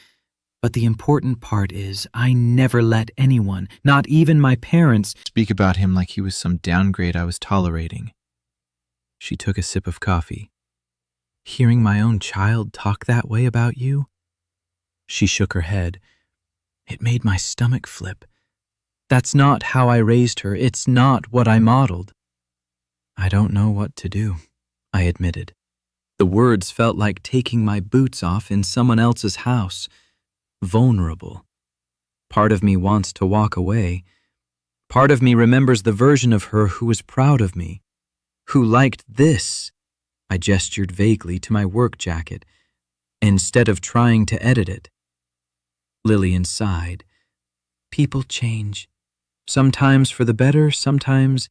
but the important part is I never let anyone, not even my parents, Speak about him like he was some downgrade I was tolerating. She took a sip of coffee. Hearing my own child talk that way about you? She shook her head. It made my stomach flip. That's not how I raised her. It's not what I modeled. I don't know what to do, I admitted. The words felt like taking my boots off in someone else's house. Vulnerable. Part of me wants to walk away. Part of me remembers the version of her who was proud of me, who liked this. I gestured vaguely to my work jacket, instead of trying to edit it. Lillian sighed. People change. Sometimes for the better, sometimes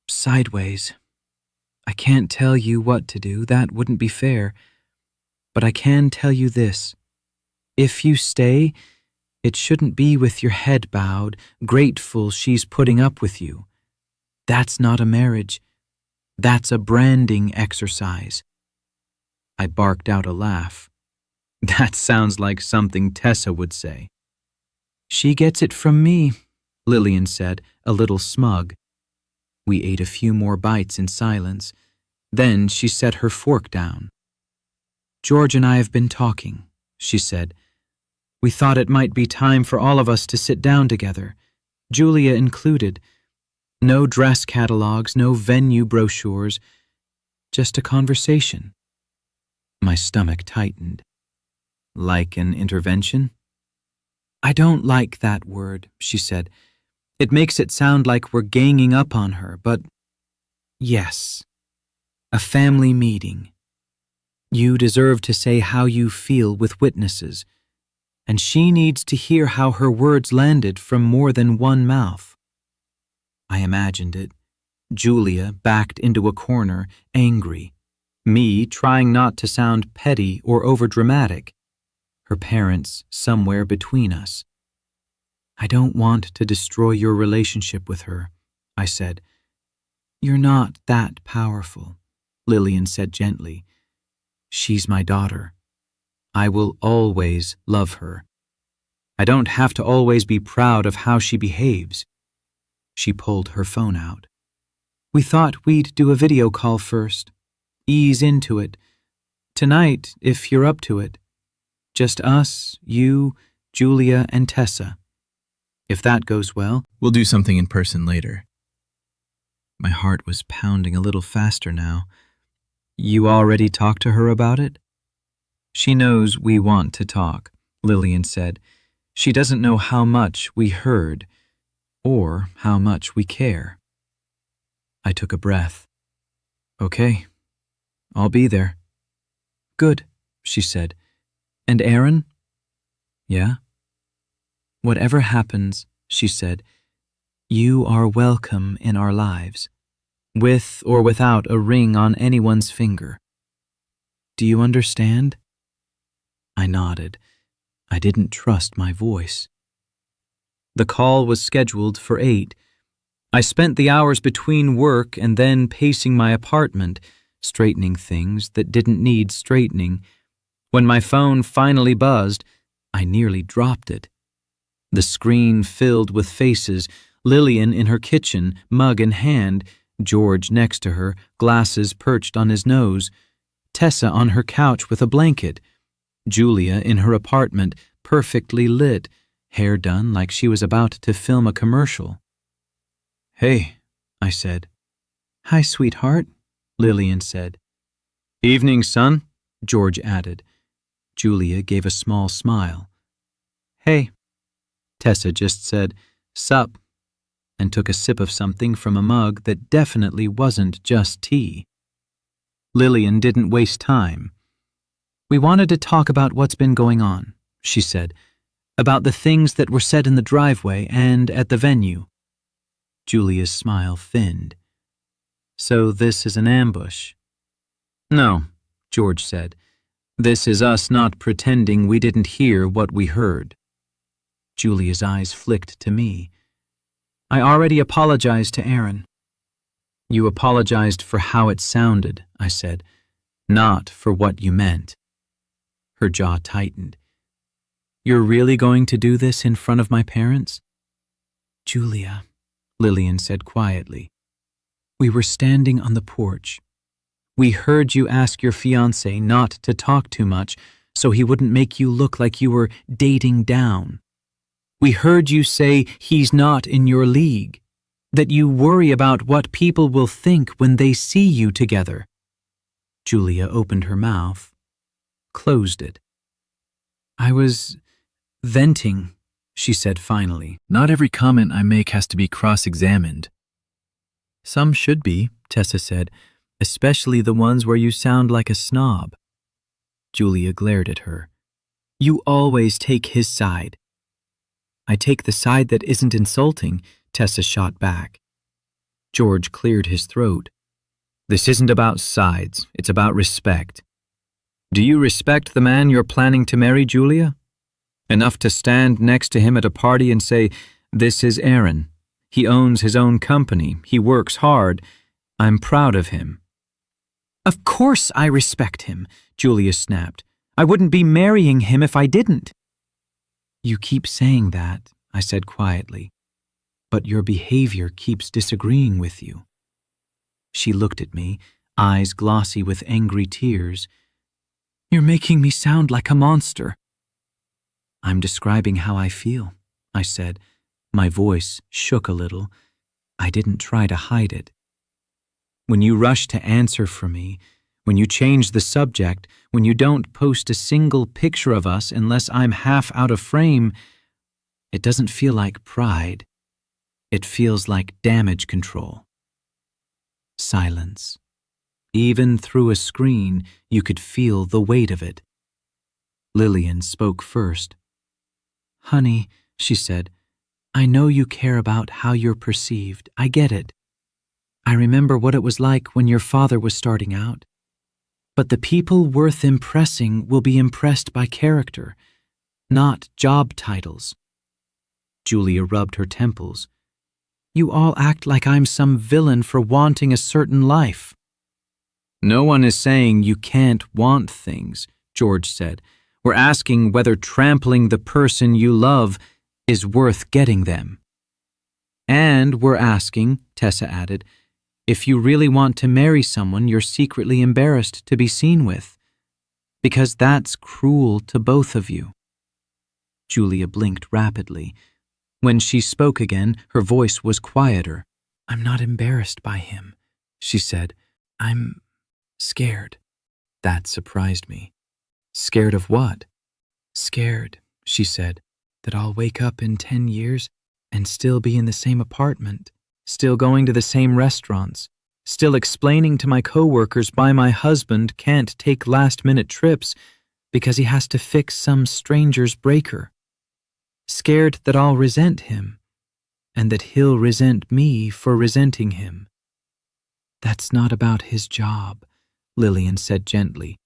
sideways. I can't tell you what to do, that wouldn't be fair. But I can tell you this. If you stay, it shouldn't be with your head bowed, grateful she's putting up with you. That's not a marriage. That's a branding exercise. I barked out a laugh. That sounds like something Tessa would say. She gets it from me, Lillian said, a little smug. We ate a few more bites in silence. Then she set her fork down. George and I have been talking, she said. We thought it might be time for all of us to sit down together, Julia included. No dress catalogs, no venue brochures, just a conversation. My stomach tightened. Like an intervention? I don't like that word, she said. It makes it sound like we're ganging up on her, but yes, a family meeting. You deserve to say how you feel with witnesses, and she needs to hear how her words landed from more than one mouth. I imagined it. Julia backed into a corner, angry. Me trying not to sound petty or overdramatic. Her parents somewhere between us. I don't want to destroy your relationship with her, I said. You're not that powerful, Lillian said gently. She's my daughter. I will always love her. I don't have to always be proud of how she behaves. She pulled her phone out. We thought we'd do a video call first. Ease into it. Tonight, if you're up to it. Just us, you, Julia, and Tessa. If that goes well, we'll do something in person later. My heart was pounding a little faster now. You already talked to her about it? She knows we want to talk, Lillian said. She doesn't know how much we heard, or how much we care. I took a breath. Okay, I'll be there. Good, she said. And Aaron? Yeah? Whatever happens, she said, you are welcome in our lives, with or without a ring on anyone's finger. Do you understand? I nodded. I didn't trust my voice. The call was scheduled for 8. I spent the hours between work and then pacing my apartment, straightening things that didn't need straightening. When my phone finally buzzed, I nearly dropped it. The screen filled with faces, Lillian in her kitchen, mug in hand, George next to her, glasses perched on his nose, Tessa on her couch with a blanket, Julia in her apartment, perfectly lit, hair done like she was about to film a commercial. Hey, I said. "Hi, sweetheart," Lillian said. "Evening, son," George added. Julia gave a small smile. "Hey." Tessa just said, "Sup," and took a sip of something from a mug that definitely wasn't just tea. Lillian didn't waste time. "We wanted to talk about what's been going on," she said, "about the things that were said in the driveway and at the venue." Julia's smile thinned. "So this is an ambush?" "No," George said. "This is us not pretending we didn't hear what we heard." Julia's eyes flicked to me. "I already apologized to Aaron." "You apologized for how it sounded," I said, "not for what you meant." Her jaw tightened. "You're really going to do this in front of my parents?" "Julia," Lillian said quietly. "We were standing on the porch. We heard you ask your fiancé not to talk too much so he wouldn't make you look like you were dating down. We heard you say he's not in your league, that you worry about what people will think when they see you together." Julia opened her mouth, closed it. "I was venting," she said finally. Not every comment I make has to be cross-examined. Some should be, Tessa said, especially the ones where you sound like a snob. Julia glared at her. "You always take his side." "I take the side that isn't insulting," Tessa shot back. George cleared his throat. "This isn't about sides, it's about respect. Do you respect the man you're planning to marry, Julia? Enough to stand next to him at a party and say, 'This is Aaron. He owns his own company. He works hard. I'm proud of him.'" "Of course I respect him," Julia snapped. "I wouldn't be marrying him if I didn't." "You keep saying that," I said quietly, "but your behavior keeps disagreeing with you." She looked at me, eyes glossy with angry tears. "You're making me sound like a monster." "I'm describing how I feel," I said. My voice shook a little. I didn't try to hide it. "When you rush to answer for me, when you change the subject, when you don't post a single picture of us unless I'm half out of frame, it doesn't feel like pride. It feels like damage control." Silence. Even through a screen, you could feel the weight of it. Lillian spoke first. "Honey," she said, "I know you care about how you're perceived. I get it. I remember what it was like when your father was starting out. But the people worth impressing will be impressed by character, not job titles." Julia rubbed her temples. "You all act like I'm some villain for wanting a certain life." "No one is saying you can't want things," George said. "We're asking whether trampling the person you love is worth getting them." "And we're asking," Tessa added, "if you really want to marry someone you're secretly embarrassed to be seen with, because that's cruel to both of you." Julia blinked rapidly. When she spoke again, her voice was quieter. "I'm not embarrassed by him," she said. "I'm scared." That surprised me. "Scared of what?" "Scared," she said, "that I'll wake up in 10 years and still be in the same apartment, still going to the same restaurants, still explaining to my coworkers why my husband can't take last-minute trips because he has to fix some stranger's breaker. Scared that I'll resent him, and that he'll resent me for resenting him." "That's not about his job," Lillian said gently.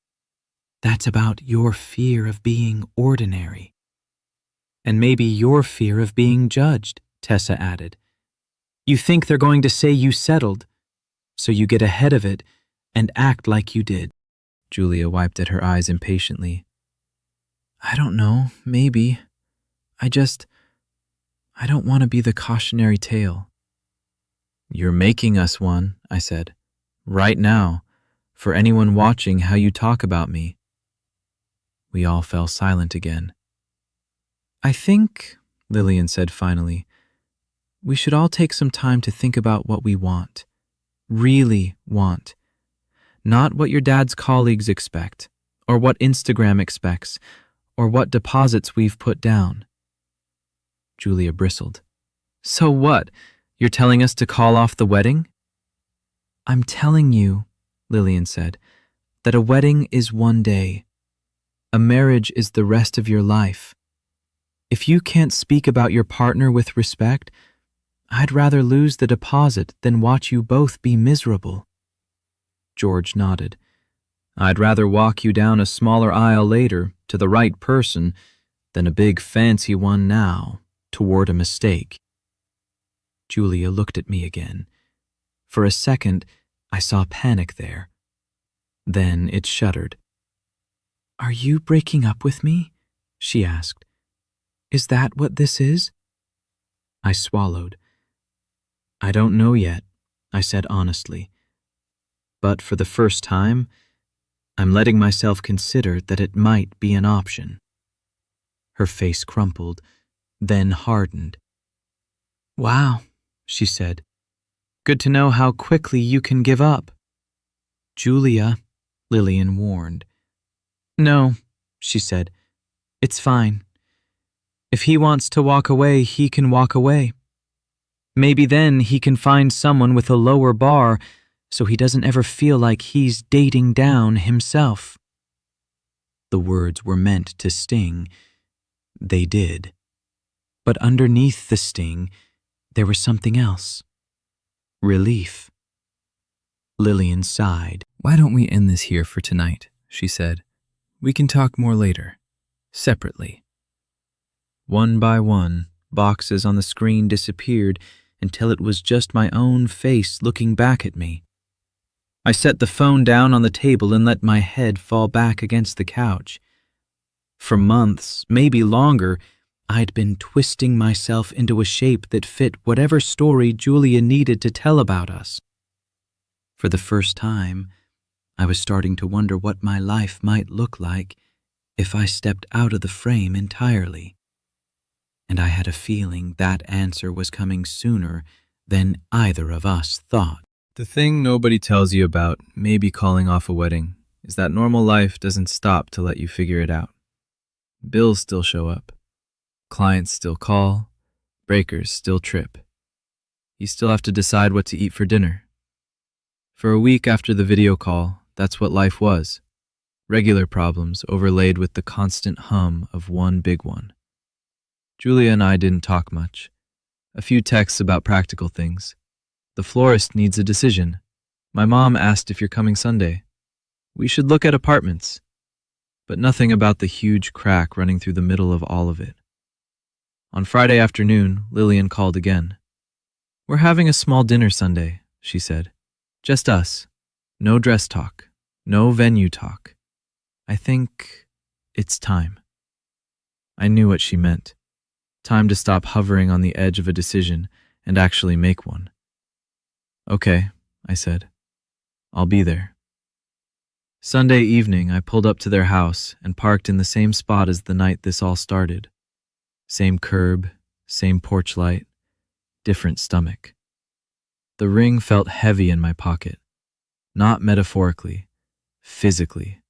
"That's about your fear of being ordinary." "And maybe your fear of being judged," Tessa added. "You think they're going to say you settled, so you get ahead of it and act like you did." Julia wiped at her eyes impatiently. "I don't know, maybe. I don't want to be the cautionary tale." "You're making us one," I said. "Right now, for anyone watching how you talk about me." We all fell silent again. "I think," Lillian said finally, "we should all take some time to think about what we want. really want. Not what your dad's colleagues expect, or what Instagram expects, or what deposits we've put down. Julia bristled. So what? You're telling us to call off the wedding? I'm telling you, Lillian said, that a wedding is one day. A marriage is the rest of your life. If you can't speak about your partner with respect, I'd rather lose the deposit than watch you both be miserable. George nodded. I'd rather walk you down a smaller aisle later to the right person than a big fancy one now toward a mistake. Julia looked at me again. For a second, I saw panic there. Then it shuddered. Are you breaking up with me? She asked. Is that what this is? I swallowed. I don't know yet, I said honestly. But for the first time, I'm letting myself consider that it might be an option. Her face crumpled, then hardened. Wow, she said. Good to know how quickly you can give up. Julia, Lillian warned. No, she said. It's fine. If he wants to walk away, he can walk away. Maybe then he can find someone with a lower bar so he doesn't ever feel like he's dating down himself. The words were meant to sting. They did. But underneath the sting, there was something else. Relief. Lillian sighed. Why don't we end this here for tonight, she said. We can talk more later, separately. One by one, boxes on the screen disappeared until it was just my own face looking back at me. I set the phone down on the table and let my head fall back against the couch. For months, maybe longer, I'd been twisting myself into a shape that fit whatever story Julia needed to tell about us. For the first time, I was starting to wonder what my life might look like if I stepped out of the frame entirely. And I had a feeling that answer was coming sooner than either of us thought. The thing nobody tells you about maybe calling off a wedding is that normal life doesn't stop to let you figure it out. Bills still show up. Clients still call. Breakers still trip. You still have to decide what to eat for dinner. For a week after the video call, that's what life was. Regular problems overlaid with the constant hum of one big one. Julia and I didn't talk much. A few texts about practical things. The florist needs a decision. My mom asked if you're coming Sunday. We should look at apartments. But nothing about the huge crack running through the middle of all of it. On Friday afternoon, Lillian called again. We're having a small dinner Sunday, she said. Just us. No dress talk. No venue talk. I think it's time. I knew what she meant. Time to stop hovering on the edge of a decision and actually make one. Okay, I said. I'll be there. Sunday evening, I pulled up to their house and parked in the same spot as the night this all started. Same curb, same porch light, different stomach. The ring felt heavy in my pocket, not metaphorically, physically.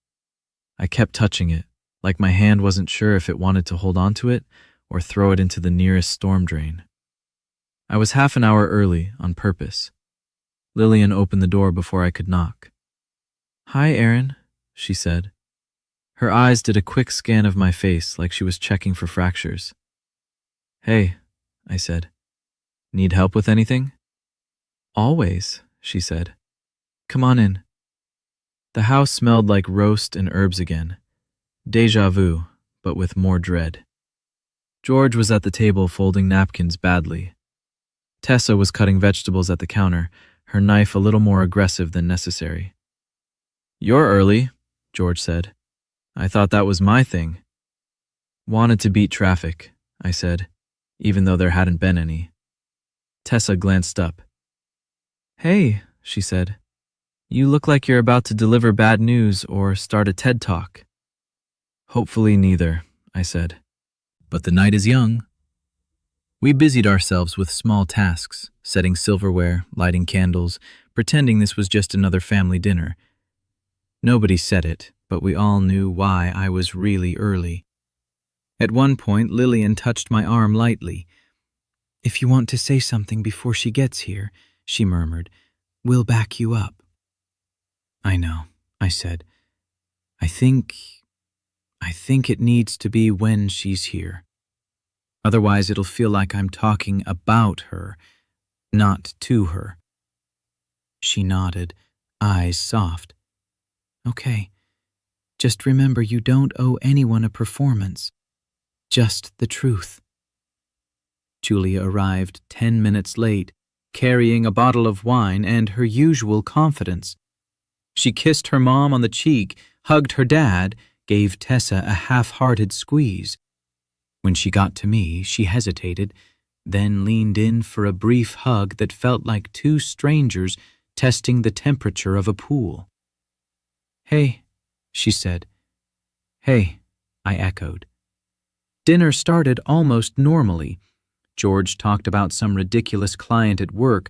I kept touching it, like my hand wasn't sure if it wanted to hold on to it or throw it into the nearest storm drain. I was half an hour early on purpose. Lillian opened the door before I could knock. Hi, Aaron, she said. Her eyes did a quick scan of my face like she was checking for fractures. Hey, I said. Need help with anything? Always, she said. Come on in. The house smelled like roast and herbs again. Déjà vu, but with more dread. George was at the table folding napkins badly. Tessa was cutting vegetables at the counter, her knife a little more aggressive than necessary. You're early, George said. I thought that was my thing. Wanted to beat traffic, I said, even though there hadn't been any. Tessa glanced up. Hey, she said. You look like you're about to deliver bad news or start a TED Talk. Hopefully neither, I said. But the night is young. We busied ourselves with small tasks, setting silverware, lighting candles, pretending this was just another family dinner. Nobody said it, but we all knew why I was really early. At one point, Lillian touched my arm lightly. "If you want to say something before she gets here," she murmured, "we'll back you up." "I know," I said. I think it needs to be when she's here. Otherwise, it'll feel like I'm talking about her, not to her." She nodded, eyes soft. "Okay. Just remember you don't owe anyone a performance. Just the truth." Julia arrived 10 minutes late, carrying a bottle of wine and her usual confidence. She kissed her mom on the cheek, hugged her dad, gave Tessa a half-hearted squeeze. When she got to me, she hesitated, then leaned in for a brief hug that felt like two strangers testing the temperature of a pool. "Hey," she said. "Hey," I echoed. Dinner started almost normally. George talked about some ridiculous client at work.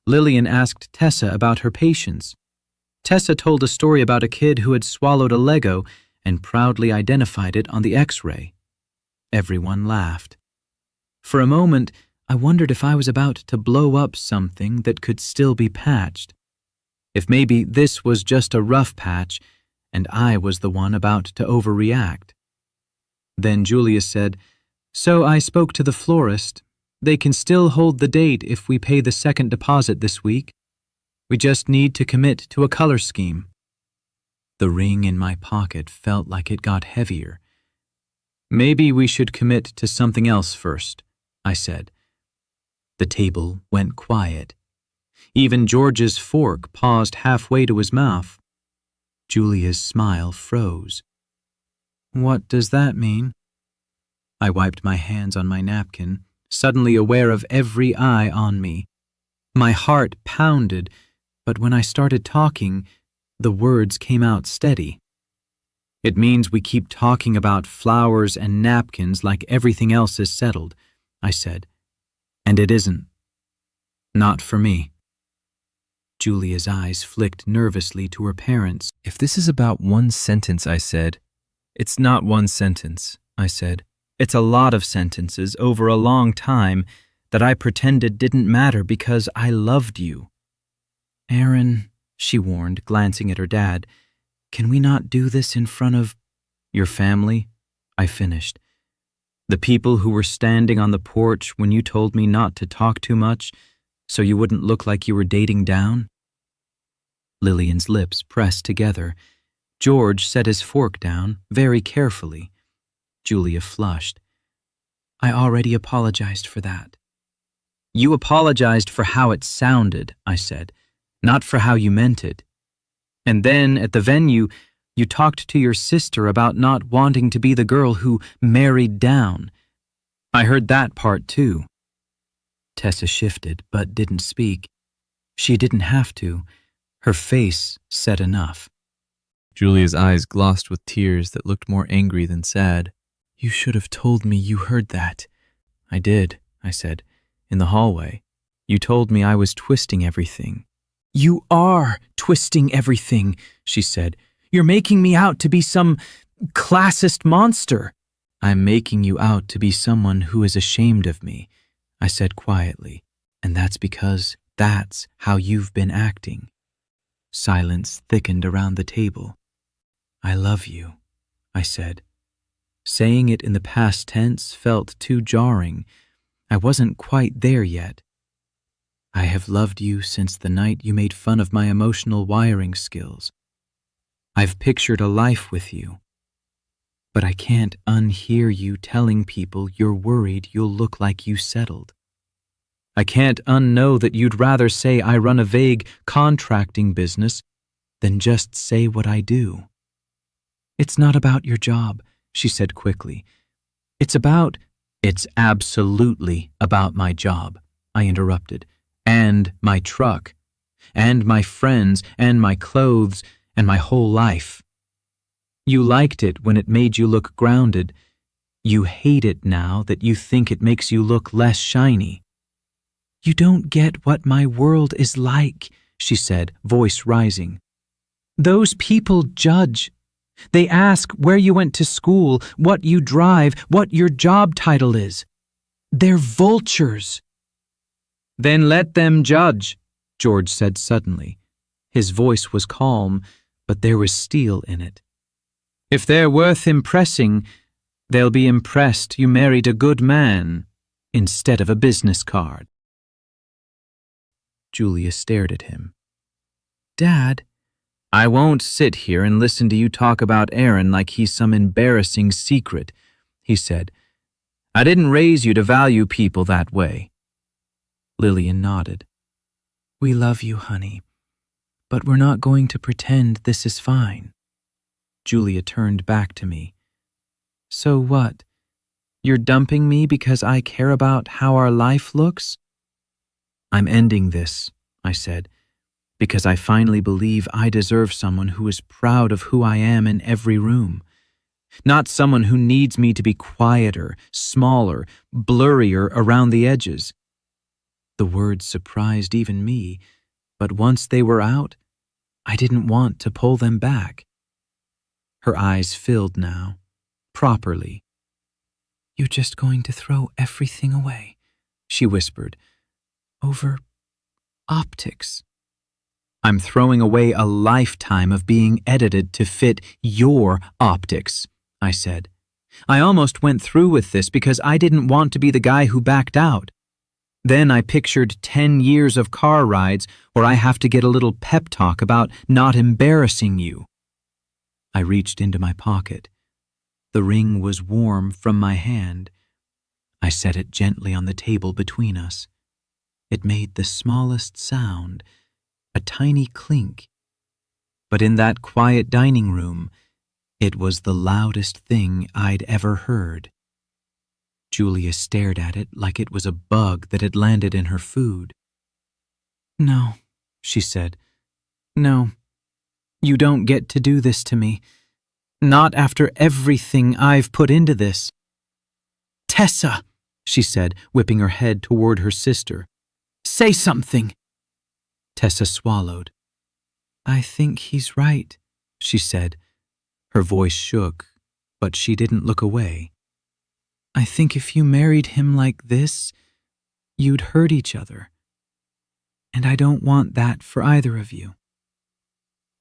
Lillian asked Tessa about her patients. Tessa told a story about a kid who had swallowed a Lego and proudly identified it on the X-ray. Everyone laughed. For a moment, I wondered if I was about to blow up something that could still be patched. If maybe this was just a rough patch and I was the one about to overreact. Then Julia said, "So I spoke to the florist. They can still hold the date if we pay the second deposit this week. We just need to commit to a color scheme." The ring in my pocket felt like it got heavier. "Maybe we should commit to something else first," I said. The table went quiet. Even George's fork paused halfway to his mouth. Julia's smile froze. "What does that mean?" I wiped my hands on my napkin, suddenly aware of every eye on me. My heart pounded, but when I started talking, the words came out steady. "It means we keep talking about flowers and napkins like everything else is settled," I said. "And it isn't. Not for me." Julia's eyes flicked nervously to her parents. "If this is about one sentence," I said. "It's not one sentence," I said. "It's a lot of sentences over a long time that I pretended didn't matter because I loved you." "Aaron," she warned, glancing at her dad, "can we not do this in front of—" "Your family?" I finished. "The people who were standing on the porch when you told me not to talk too much so you wouldn't look like you were dating down?" Lillian's lips pressed together. George set his fork down very carefully. Julia flushed. "I already apologized for that." "You apologized for how it sounded," I said, "not for how you meant it. And then, at the venue, you talked to your sister about not wanting to be the girl who married down. I heard that part too." Tessa shifted, but didn't speak. She didn't have to. Her face said enough. Julia's eyes glossed with tears that looked more angry than sad. "You should have told me you heard that." "I did," I said, "in the hallway. You told me I was twisting everything." "You are twisting everything," she said. "You're making me out to be some classist monster." "I'm making you out to be someone who is ashamed of me," I said quietly, "and that's because that's how you've been acting." Silence thickened around the table. "I love you," I said. Saying it in the past tense felt too jarring. I wasn't quite there yet. "I have loved you since the night you made fun of my emotional wiring skills. I've pictured a life with you. But I can't unhear you telling people you're worried you'll look like you settled. I can't unknow that you'd rather say I run a vague contracting business than just say what I do." "It's not about your job," she said quickly. "It's absolutely about my job," I interrupted, "and my truck, and my friends, and my clothes, and my whole life. You liked it when it made you look grounded. You hate it now that you think it makes you look less shiny. You don't get what my world is like, she said, voice rising. Those people judge. They ask where you went to school, what you drive, what your job title is. They're vultures. Then let them judge, George said suddenly. His voice was calm, but there was steel in it. If they're worth impressing, they'll be impressed you married a good man instead of a business card. Julia stared at him. Dad, I won't sit here and listen to you talk about Aaron like he's some embarrassing secret, he said. I didn't raise you to value people that way. Lillian nodded. We love you, honey, but we're not going to pretend this is fine. Julia turned back to me. So what? You're dumping me because I care about how our life looks? I'm ending this, I said, because I finally believe I deserve someone who is proud of who I am in every room. Not someone who needs me to be quieter, smaller, blurrier around the edges. The words surprised even me, but once they were out, I didn't want to pull them back. Her eyes filled now, properly. You're just going to throw everything away, she whispered, over optics. I'm throwing away a lifetime of being edited to fit your optics, I said. I almost went through with this because I didn't want to be the guy who backed out. Then I pictured 10 years of car rides where I have to get a little pep talk about not embarrassing you. I reached into my pocket. The ring was warm from my hand. I set it gently on the table between us. It made the smallest sound, a tiny clink. But in that quiet dining room, it was the loudest thing I'd ever heard. Julia stared at it like it was a bug that had landed in her food. No, she said. No, you don't get to do this to me. Not after everything I've put into this. Tessa, she said, whipping her head toward her sister. Say something. Tessa swallowed. I think he's right, she said. Her voice shook, but she didn't look away. I think if you married him like this, you'd hurt each other. And I don't want that for either of you.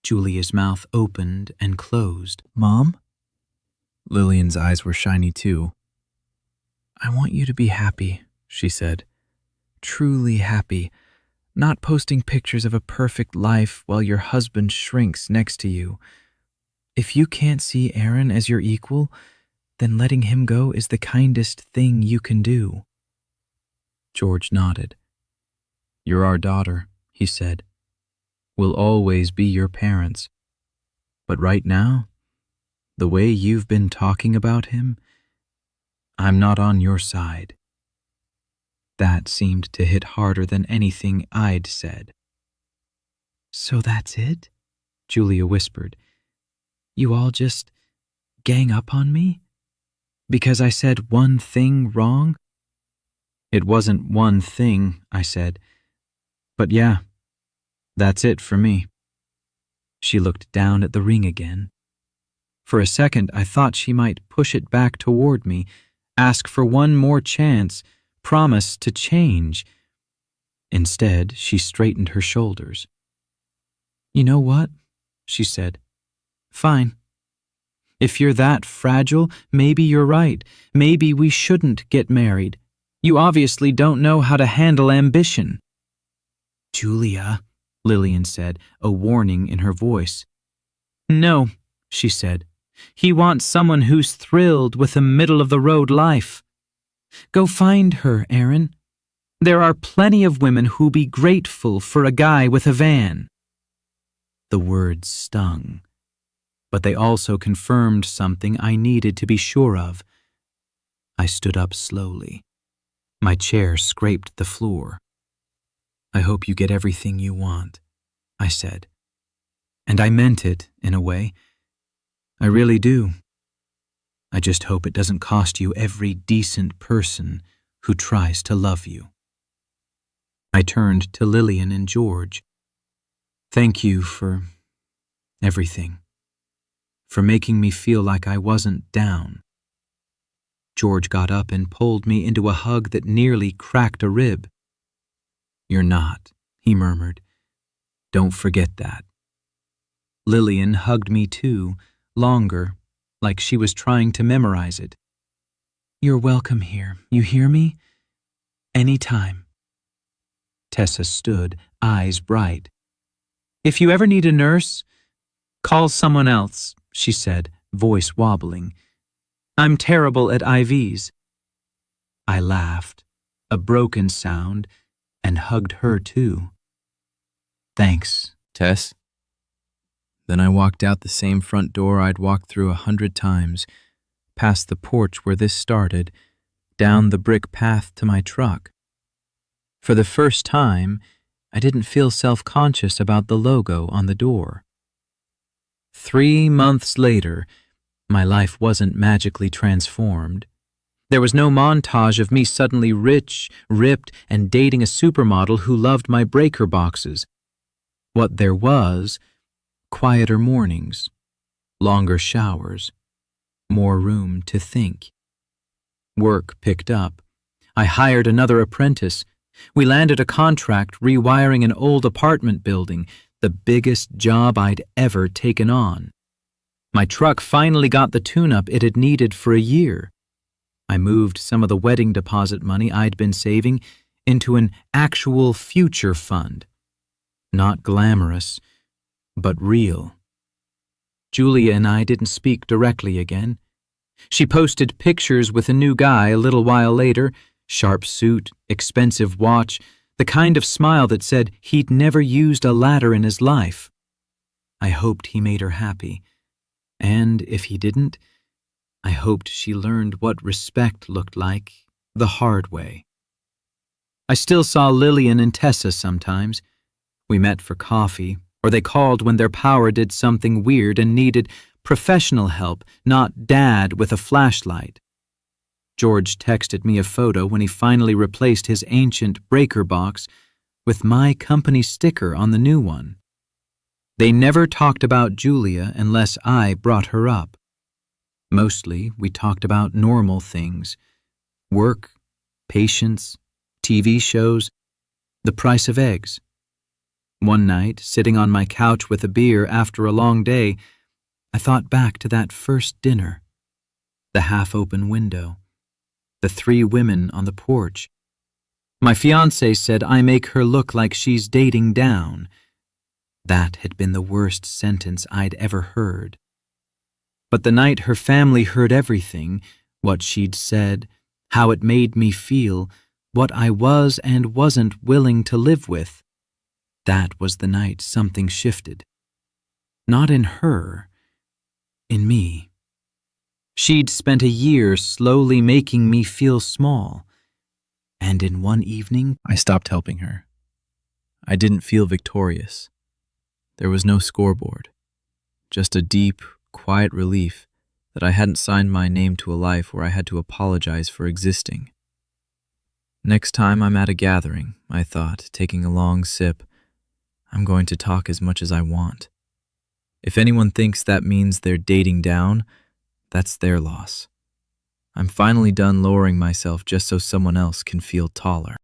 Julia's mouth opened and closed. Mom? Lillian's eyes were shiny too. I want you to be happy, she said. Truly happy. Not posting pictures of a perfect life while your husband shrinks next to you. If you can't see Aaron as your equal, then letting him go is the kindest thing you can do. George nodded. You're our daughter, he said. We'll always be your parents. But right now, the way you've been talking about him, I'm not on your side. That seemed to hit harder than anything I'd said. So that's it? Julia whispered. You all just gang up on me? Because I said one thing wrong? It wasn't one thing, I said. But yeah, that's it for me. She looked down at the ring again. For a second, I thought she might push it back toward me, ask for one more chance, promise to change. Instead, she straightened her shoulders. You know what? She said. Fine. If you're that fragile, maybe you're right. Maybe we shouldn't get married. You obviously don't know how to handle ambition. Julia, Lillian said, a warning in her voice. No, she said. He wants someone who's thrilled with a middle-of-the-road life. Go find her, Aaron. There are plenty of women who'll be grateful for a guy with a van. The words stung, but they also confirmed something I needed to be sure of. I stood up slowly. My chair scraped the floor. I hope you get everything you want, I said. And I meant it, in a way. I really do. I just hope it doesn't cost you every decent person who tries to love you. I turned to Lillian and George. Thank you for everything. For making me feel like I wasn't down. George got up and pulled me into a hug that nearly cracked a rib. You're not, he murmured. Don't forget that. Lillian hugged me too, longer, like she was trying to memorize it. You're welcome here, you hear me? Anytime. Tessa stood, eyes bright. If you ever need a nurse, call someone else, she said, voice wobbling. I'm terrible at IVs. I laughed, a broken sound, and hugged her too. Thanks. Tess? Then I walked out the same front door I'd walked through 100 times, past the porch where this started, down the brick path to my truck. For the first time, I didn't feel self-conscious about the logo on the door. 3 months later, my life wasn't magically transformed. There was no montage of me suddenly rich, ripped, and dating a supermodel who loved my breaker boxes. What there was, quieter mornings, longer showers, more room to think. Work picked up. I hired another apprentice. We landed a contract rewiring an old apartment building, the biggest job I'd ever taken on. My truck finally got the tune-up it had needed for a year. I moved some of the wedding deposit money I'd been saving into an actual future fund. Not glamorous, but real. Julia and I didn't speak directly again. She posted pictures with a new guy a little while later, sharp suit, expensive watch, the kind of smile that said he'd never used a ladder in his life. I hoped he made her happy. And if he didn't, I hoped she learned what respect looked like the hard way. I still saw Lillian and Tessa sometimes. We met for coffee, or they called when their power did something weird and needed professional help, not Dad with a flashlight. George texted me a photo when he finally replaced his ancient breaker box with my company sticker on the new one. They never talked about Julia unless I brought her up. Mostly, we talked about normal things. Work, patience, TV shows, the price of eggs. One night, sitting on my couch with a beer after a long day, I thought back to that first dinner. The half-open window. The 3 women on the porch. My fiancé said I make her look like she's dating down. That had been the worst sentence I'd ever heard. But the night her family heard everything, what she'd said, how it made me feel, what I was and wasn't willing to live with, that was the night something shifted. Not in her, in me. She'd spent a year slowly making me feel small, and in one evening I stopped helping her. I didn't feel victorious. There was no scoreboard, just a deep, quiet relief that I hadn't signed my name to a life where I had to apologize for existing. Next time I'm at a gathering, I thought, taking a long sip, I'm going to talk as much as I want. If anyone thinks that means they're dating down, that's their loss. I'm finally done lowering myself just so someone else can feel taller.